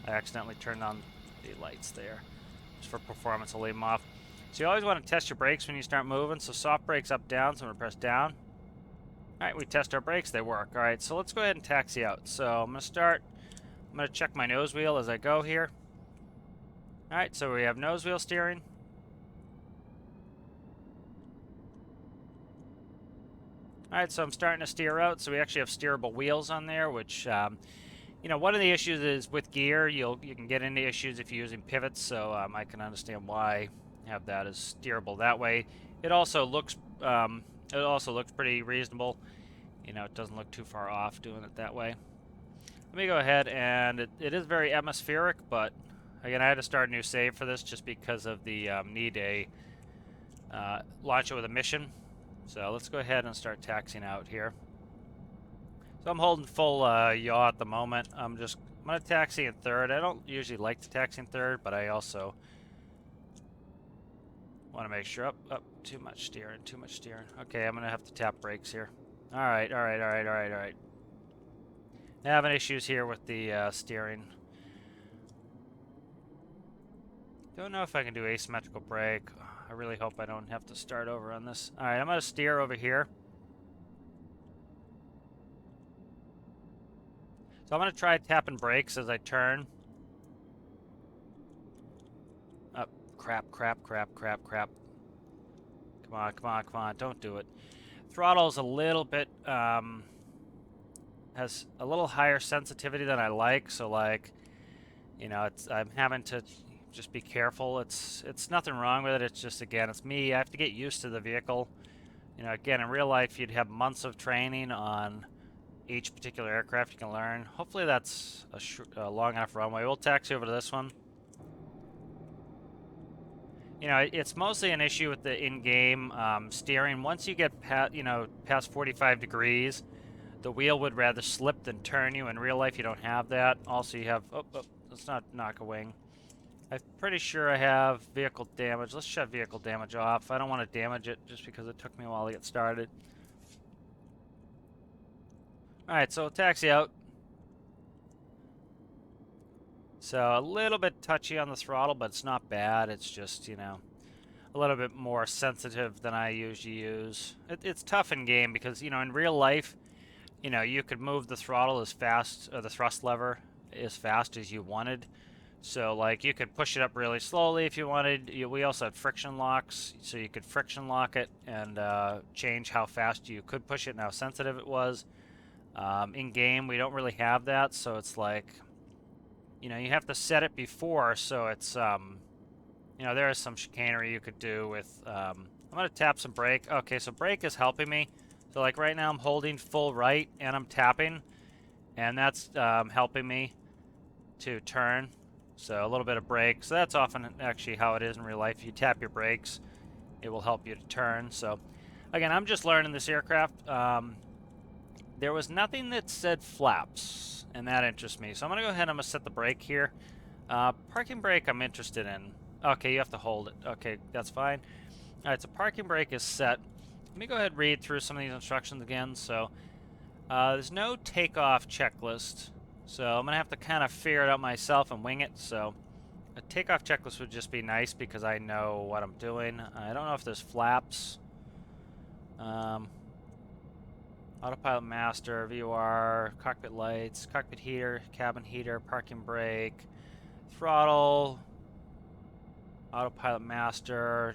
I accidentally turned on the lights there. Just for performance, I'll leave them off. So you always want to test your brakes when you start moving. So soft brakes up, down. So I'm going to press down. All right, we test our brakes. They work. All right, so let's go ahead and taxi out. So I'm going to start. I'm going to check my nose wheel as I go here. All right, so we have nose wheel steering. Alright, so I'm starting to steer out, so we actually have steerable wheels on there, which, you know, one of the issues is with gear, you can get into issues if you're using pivots, so I can understand why have that as steerable that way. It also looks pretty reasonable. You know, it doesn't look too far off doing it that way. Let me go ahead, and it is very atmospheric, but again, I had to start a new save for this just because of the need a launch it with a mission. So let's go ahead and start taxiing out here. So I'm holding full yaw at the moment. I'm going to taxi in third. I don't usually like to taxi in third, but I also want to make sure. Up, too much steering, too much steering. Okay, I'm going to have to tap brakes here. Alright. Having issues here with the steering. Don't know if I can do asymmetrical brake. I really hope I don't have to start over on this. Alright, I'm going to steer over here. So I'm going to try tapping brakes as I turn. Oh, crap. Come on. Don't do it. Throttle's a little bit, has a little higher sensitivity than I like. So, like, you know, I'm having to just be careful. It's nothing wrong with it. It's just, again, it's me. I have to get used to the vehicle. You know, again, in real life, you'd have months of training on each particular aircraft you can learn. Hopefully that's a long enough runway. We'll taxi over to this one. You know, it's mostly an issue with the in-game steering. Once you get past 45 degrees, the wheel would rather slip than turn you. In real life, you don't have that. Also, you have... Oh, let's not knock a wing. I'm pretty sure I have vehicle damage. Let's shut vehicle damage off. I don't want to damage it just because it took me a while to get started. Alright, so taxi out. So a little bit touchy on the throttle, but it's not bad. It's just, you know, a little bit more sensitive than I usually use. It's tough in game because, you know, in real life, you know, you could move the throttle as fast, or the thrust lever as fast as you wanted. So, like, you could push it up really slowly if you wanted. We also had friction locks, so you could friction lock it and change how fast you could push it and how sensitive it was. In game, we don't really have that, so it's like, you know, you have to set it before, so it's, you know, there is some chicanery you could do with, I'm going to tap some brake. Okay, so brake is helping me. So, like, right now I'm holding full right, and I'm tapping, and that's helping me to turn. So, a little bit of brake. So, that's often actually how it is in real life. If you tap your brakes, it will help you to turn. So, again, I'm just learning this aircraft. There was nothing that said flaps, and that interests me. So I'm going to go ahead and I'm going to set the brake here. Parking brake I'm interested in. Okay, you have to hold it. Okay, that's fine. All right, so parking brake is set. Let me go ahead and read through some of these instructions again. So there's no takeoff checklist. So I'm going to have to kind of figure it out myself and wing it. So a takeoff checklist would just be nice because I know what I'm doing. I don't know if there's flaps. Autopilot master, VOR, cockpit lights, cockpit heater, cabin heater, parking brake, throttle, autopilot master.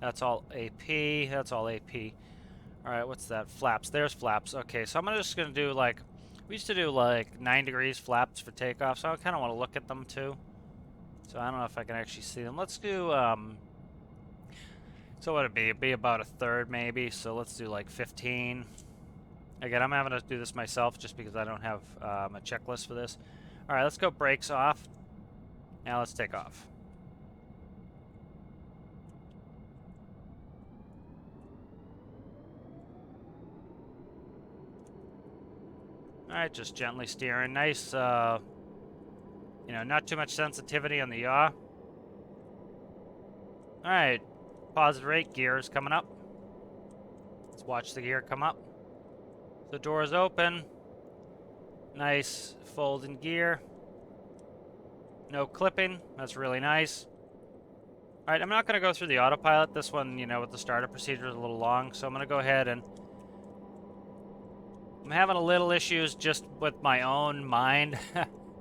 That's all AP. That's all AP. All right, what's that? Flaps. There's flaps. Okay, so I'm just going to do like, we used to do like 9 degrees flaps for takeoff, so I kind of want to look at them too. So I don't know if I can actually see them. Let's do, so what would it be? It'd be about a third maybe, so let's do like 15. Again, I'm having to do this myself just because I don't have a checklist for this. All right, let's go brakes off. Now let's take off. All right, just gently steering. Nice, you know, not too much sensitivity on the yaw. All right, positive rate, gears coming up. Let's watch the gear come up. The door is open. Nice folding gear. No clipping. That's really nice. Alright, I'm not going to go through the autopilot. This one, you know, with the startup procedure is a little long. So I'm going to go ahead and... I'm having a little issues just with my own mind.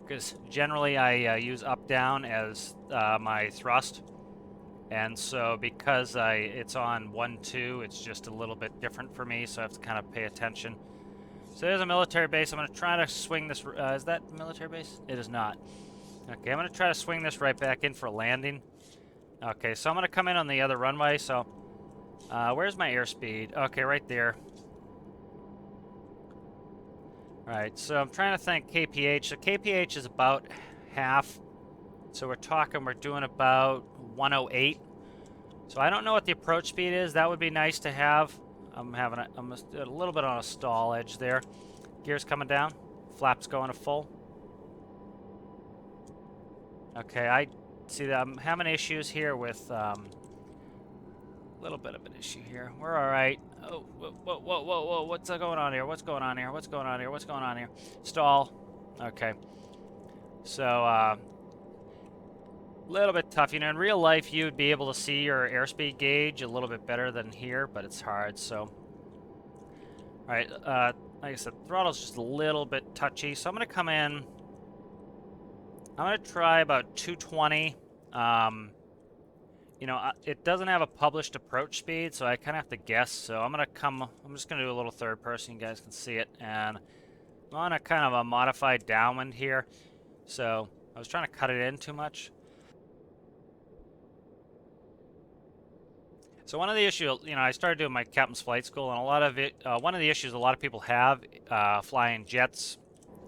Because generally I use up-down as my thrust. And so because it's on 1-2, it's just a little bit different for me, so I have to kind of pay attention. So there's a military base. I'm going to try to swing this. Is that military base? It is not. Okay, I'm going to try to swing this right back in for landing. Okay, so I'm going to come in on the other runway. So where's my airspeed? Okay, right there. All right, so I'm trying to think KPH. So KPH is about half. So we're doing about 108. So I don't know what the approach speed is. That would be nice to have. I'm a little bit on a stall edge there. Gears coming down. Flaps going to full. Okay, I see that I'm having issues here with a little bit of an issue here. We're all right. Oh, whoa, what's going on here? What's going on here? What's going on here? What's going on here? Stall. Okay. So, a little bit tough. You know, in real life, you'd be able to see your airspeed gauge a little bit better than here, but it's hard, so. All right, like I said, throttle's just a little bit touchy, so I'm going to come in. I'm going to try about 220. You know, it doesn't have a published approach speed, so I kind of have to guess. So I'm just going to do a little third person. You guys can see it. And I'm on a kind of a modified downwind here. So I was trying to cut it in too much. So one of the issues, you know, I started doing my captain's flight school, and a lot of it, one of the issues a lot of people have flying jets,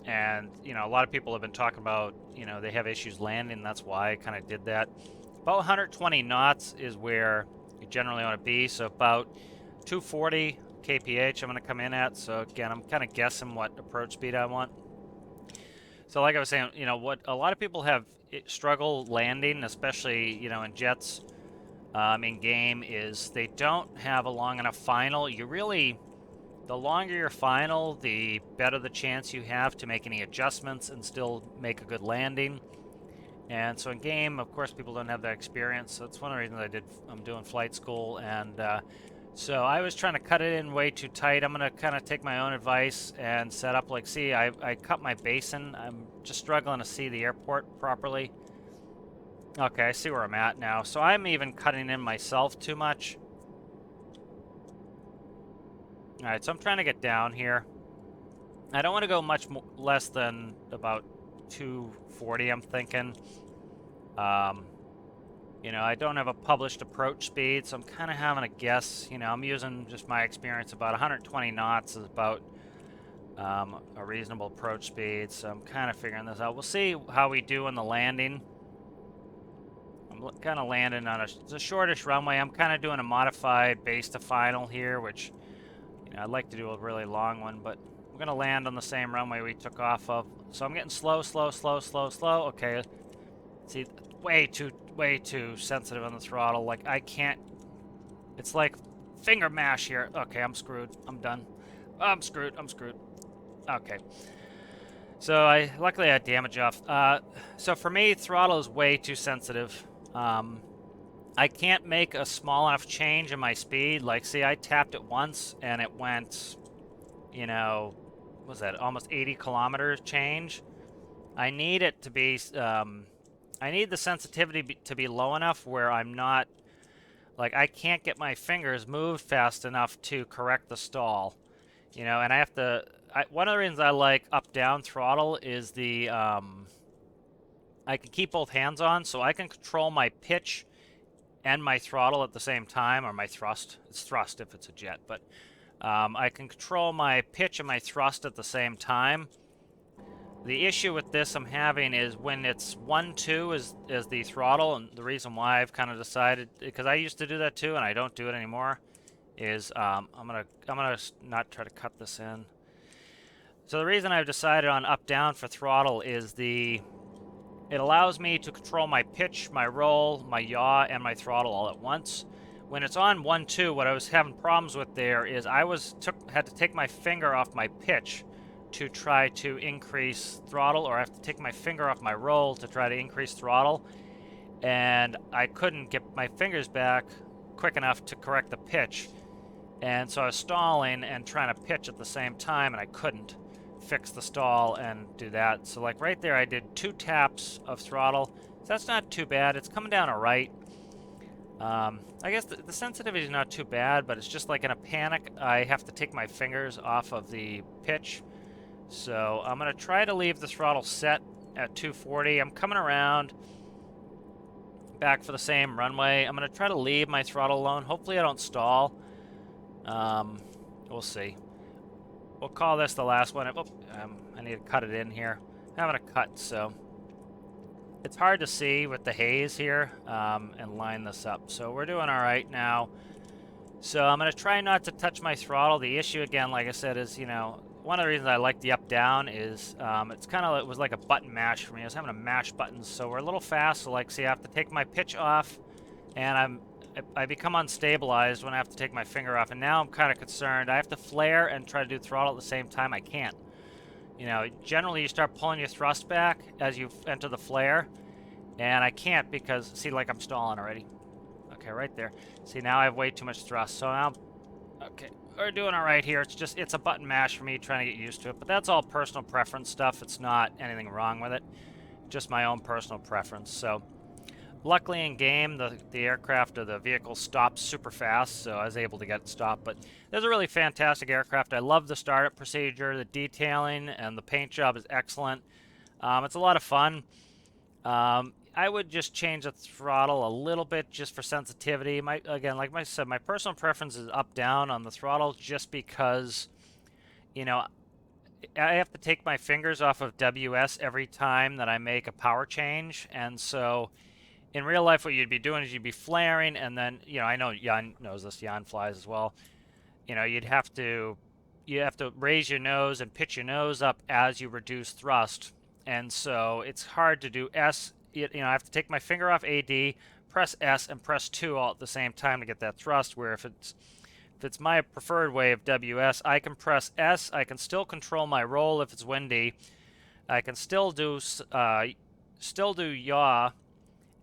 and, you know, a lot of people have been talking about, you know, they have issues landing. That's why I kind of did that. About 120 knots is where you generally want to be. So about 240 kph I'm going to come in at. So again, I'm kind of guessing what approach speed I want. So like I was saying, you know, what a lot of people have struggle landing, especially, you know, in jets in game, is they don't have a long enough final. The longer your final, the better the chance you have to make any adjustments and still make a good landing. And so in game, of course, people don't have that experience. So that's one of the reasons I'm doing flight school. And so I was trying to cut it in way too tight. I'm going to kind of take my own advice and set up, like, see, I cut my basin. I'm just struggling to see the airport properly. Okay, I see where I'm at now. So I'm even cutting in myself too much. All right, so I'm trying to get down here. I don't want to go much less than about 240, I'm thinking. You know, I don't have a published approach speed, so I'm kind of having a guess. You know, I'm using just my experience. About 120 knots is about a reasonable approach speed, so I'm kind of figuring this out. We'll see how we do in the landing. I'm kind of landing on it's a shortish runway. I'm kind of doing a modified base to final here, which, you know, I'd like to do a really long one, but we're going to land on the same runway we took off of. So I'm getting slow. Okay. See, way too sensitive on the throttle. Like, I can't. It's like finger mash here. Okay, I'm screwed. I'm done. I'm screwed. Okay. So luckily I had damage off. So for me, throttle is way too sensitive. I can't make a small enough change in my speed. Like, see, I tapped it once and it went, you know, what was that, almost 80 kilometers change. I need it to be, I need the sensitivity to be low enough where I'm not, like, I can't get my fingers moved fast enough to correct the stall. You know, and I have to, one of the reasons I like up-down throttle is the, I can keep both hands on, so I can control my pitch and my throttle at the same time, or my thrust. It's thrust if it's a jet, but I can control my pitch and my thrust at the same time. The issue with this I'm having is when it's 1-2 is the throttle, and the reason why I've kind of decided, because I used to do that too and I don't do it anymore, is I'm gonna not try to cut this in. So the reason I've decided on up-down for throttle is it allows me to control my pitch, my roll, my yaw, and my throttle all at once. When it's on 1-2, what I was having problems with there is I had to take my finger off my pitch to try to increase throttle, or I have to take my finger off my roll to try to increase throttle, and I couldn't get my fingers back quick enough to correct the pitch, and so I was stalling and trying to pitch at the same time, and I couldn't fix the stall and do that. So like right there, I did 2 taps of throttle. So that's not too bad. It's coming down all right. I guess the sensitivity is not too bad, but it's just like in a panic, I have to take my fingers off of the pitch. So I'm going to try to leave the throttle set at 240. I'm coming around back for the same runway. I'm going to try to leave my throttle alone. Hopefully I don't stall. We'll see. We'll call this the last one. Oh, I need to cut it in here. I'm having a cut, so it's hard to see with the haze here and line this up. So we're doing all right now. So I'm going to try not to touch my throttle. The issue, again, like I said, is, you know, one of the reasons I like the up-down is it's kind of, it was like a button mash for me. I was having to mash buttons, so we're a little fast. So, like, see, I have to take my pitch off, and I become unstabilized when I have to take my finger off. And now I'm kind of concerned. I have to flare and try to do throttle at the same time. I can't. You know, generally you start pulling your thrust back as you enter the flare, and I can't because, see, like I'm stalling already. Okay, right there. See, now I have way too much thrust. So now, okay, we're doing all right here. It's a button mash for me trying to get used to it. But that's all personal preference stuff. It's not anything wrong with it. Just my own personal preference. So luckily in game, the aircraft or the vehicle stops super fast. So I was able to get it stopped. But there's a really fantastic aircraft. I love the startup procedure. The detailing and the paint job is excellent. It's a lot of fun. I would just change the throttle a little bit just for sensitivity. Again, like I said, my personal preference is up-down on the throttle just because, you know, I have to take my fingers off of WS every time that I make a power change. And so in real life, what you'd be doing is you'd be flaring, and then, you know, I know Jan knows this, Jan flies as well. You know, you have to raise your nose and pitch your nose up as you reduce thrust. And so it's hard to do S. You know, I have to take my finger off AD, press S, and press 2 all at the same time to get that thrust, where if it's my preferred way of WS, I can press S, I can still control my roll if it's windy, I can still do yaw,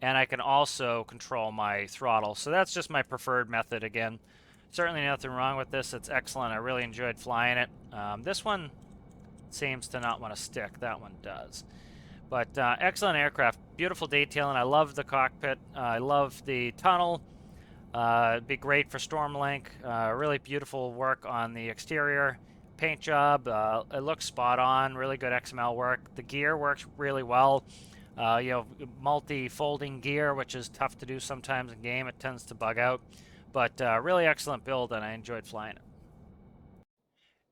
and I can also control my throttle. So that's just my preferred method. Again, certainly nothing wrong with this. It's excellent. I really enjoyed flying it. This one seems to not want to stick. That one does. But excellent aircraft. Beautiful detailing. I love the cockpit. I love the tunnel. It'd be great for Stormlink. Really beautiful work on the exterior. Paint job. It looks spot on. Really good XML work. The gear works really well. You know, multi-folding gear, which is tough to do sometimes in game. It tends to bug out. But really excellent build, and I enjoyed flying it.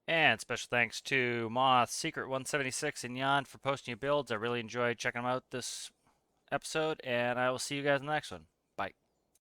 And special thanks to Moth, Secret 176, and Jan for posting your builds. I really enjoyed checking them out this episode, and I will see you guys in the next one.